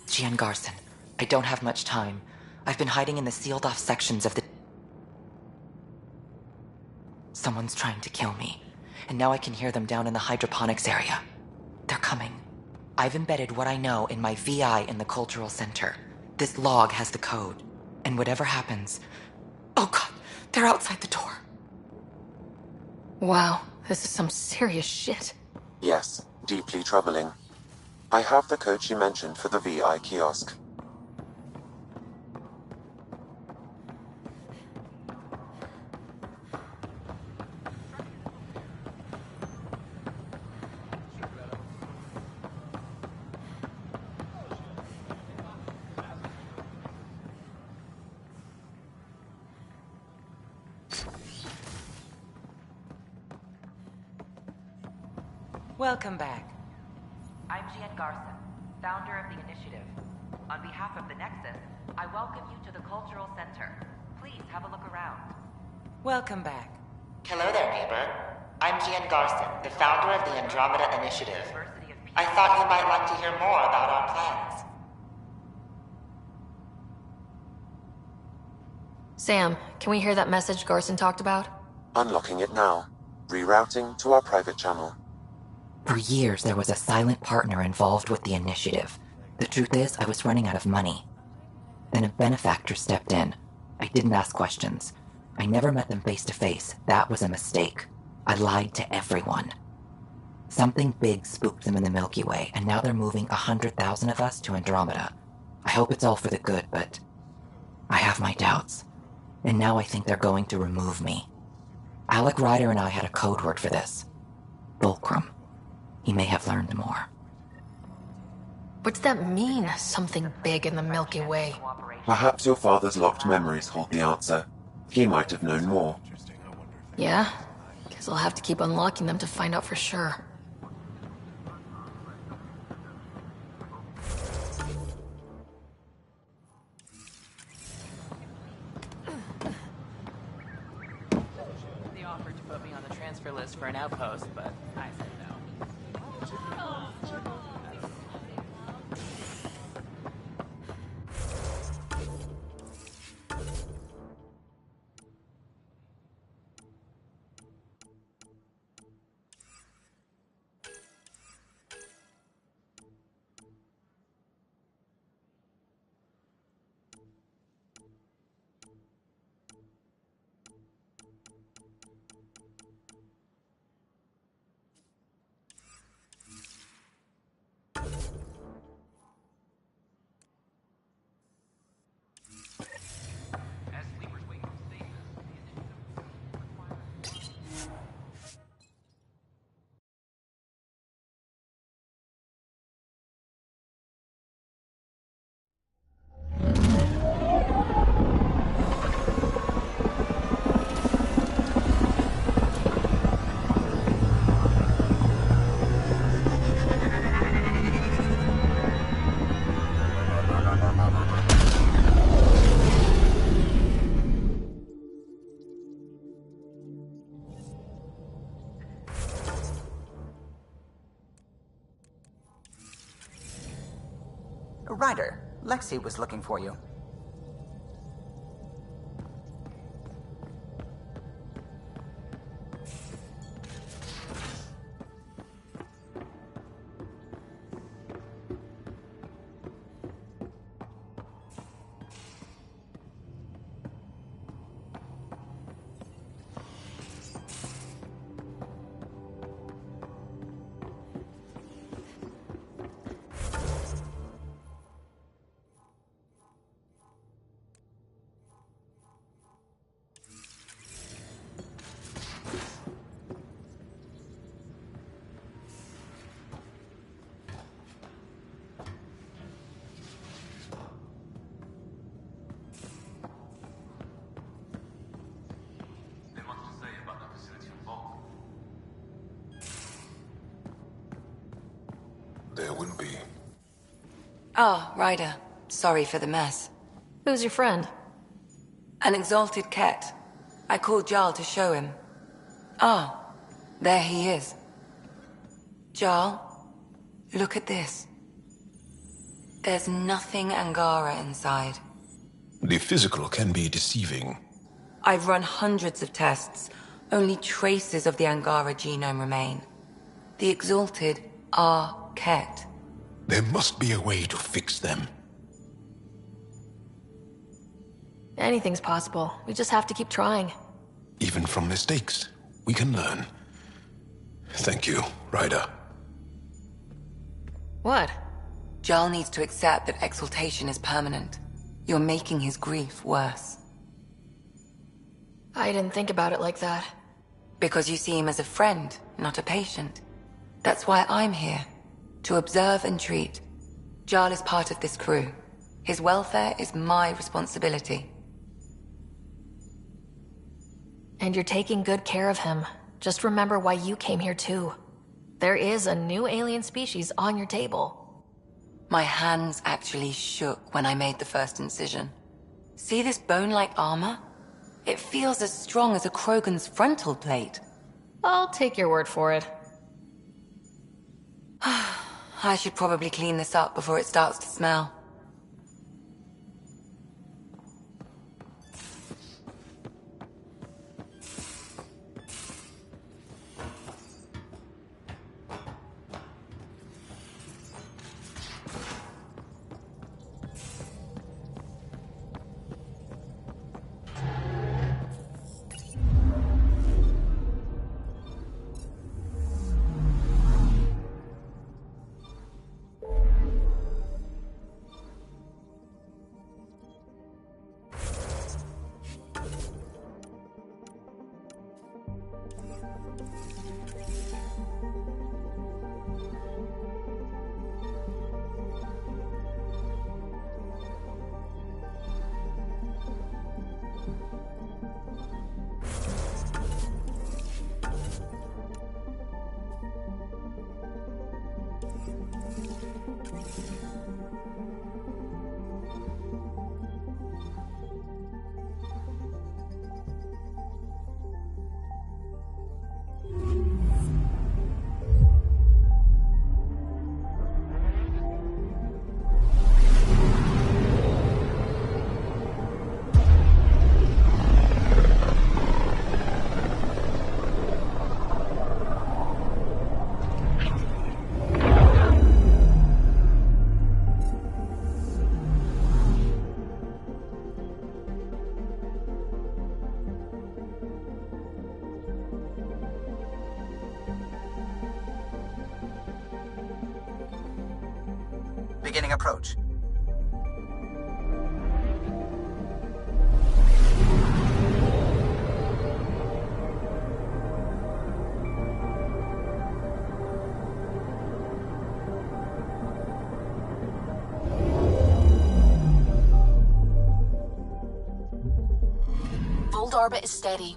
Gian Garson, I don't have much time. I've been hiding in the sealed-off sections of the... Someone's trying to kill me, and now I can hear them down in the hydroponics area. They're coming. I've embedded what I know in my VI in the cultural center. This log has the code, and whatever happens... Oh god, they're outside the door. Wow, this is some serious shit. Yes, deeply troubling. I have the code she mentioned for the VI kiosk. Welcome back. I'm Jean Garson, founder of the initiative. On behalf of the Nexus, I welcome you to the Cultural Center. Please have a look around. Welcome back. Hello there, neighbor. I'm Jean Garson, the founder of the Andromeda Initiative. I thought you might like to hear more about our plans. Sam, can we hear that message Garson talked about? Unlocking it now. Rerouting to our private channel. For years, there was a silent partner involved with the initiative. The truth is, I was running out of money. Then a benefactor stepped in. I didn't ask questions. I never met them face to face. That was a mistake. I lied to everyone. Something big spooked them in the Milky Way, and now they're moving 100,000 of us to Andromeda. I hope it's all for the good, but I have my doubts. And now I think they're going to remove me. Alec Ryder and I had a code word for this. Fulcrum. He may have learned more. What's that mean, something big in the Milky Way? Perhaps your father's locked memories hold the answer. He might have known more. Yeah? Guess I'll have to keep unlocking them to find out for sure. They offered to put me on the transfer list for an outpost, but I said no. Ryder, Lexi was looking for you. There will be. Ah, Ryder. Sorry for the mess. Who's your friend? An exalted cat. I called Jarl to show him. Ah, there he is. Jarl, look at this. There's nothing Angara inside. The physical can be deceiving. I've run hundreds of tests. Only traces of the Angara genome remain. The exalted are Ket. There must be a way to fix them. Anything's possible. We just have to keep trying. Even from mistakes, we can learn. Thank you, Ryder. What? Jarl needs to accept that exaltation is permanent. You're making his grief worse. I didn't think about it like that. Because you see him as a friend, not a patient. That's why I'm here. To observe and treat. Jarl is part of this crew. His welfare is my responsibility. And you're taking good care of him. Just remember why you came here too. There is a new alien species on your table. My hands actually shook when I made the first incision. See this bone-like armor? It feels as strong as a Krogan's frontal plate. I'll take your word for it. I should probably clean this up before it starts to smell. beginning approach. Orbit is steady.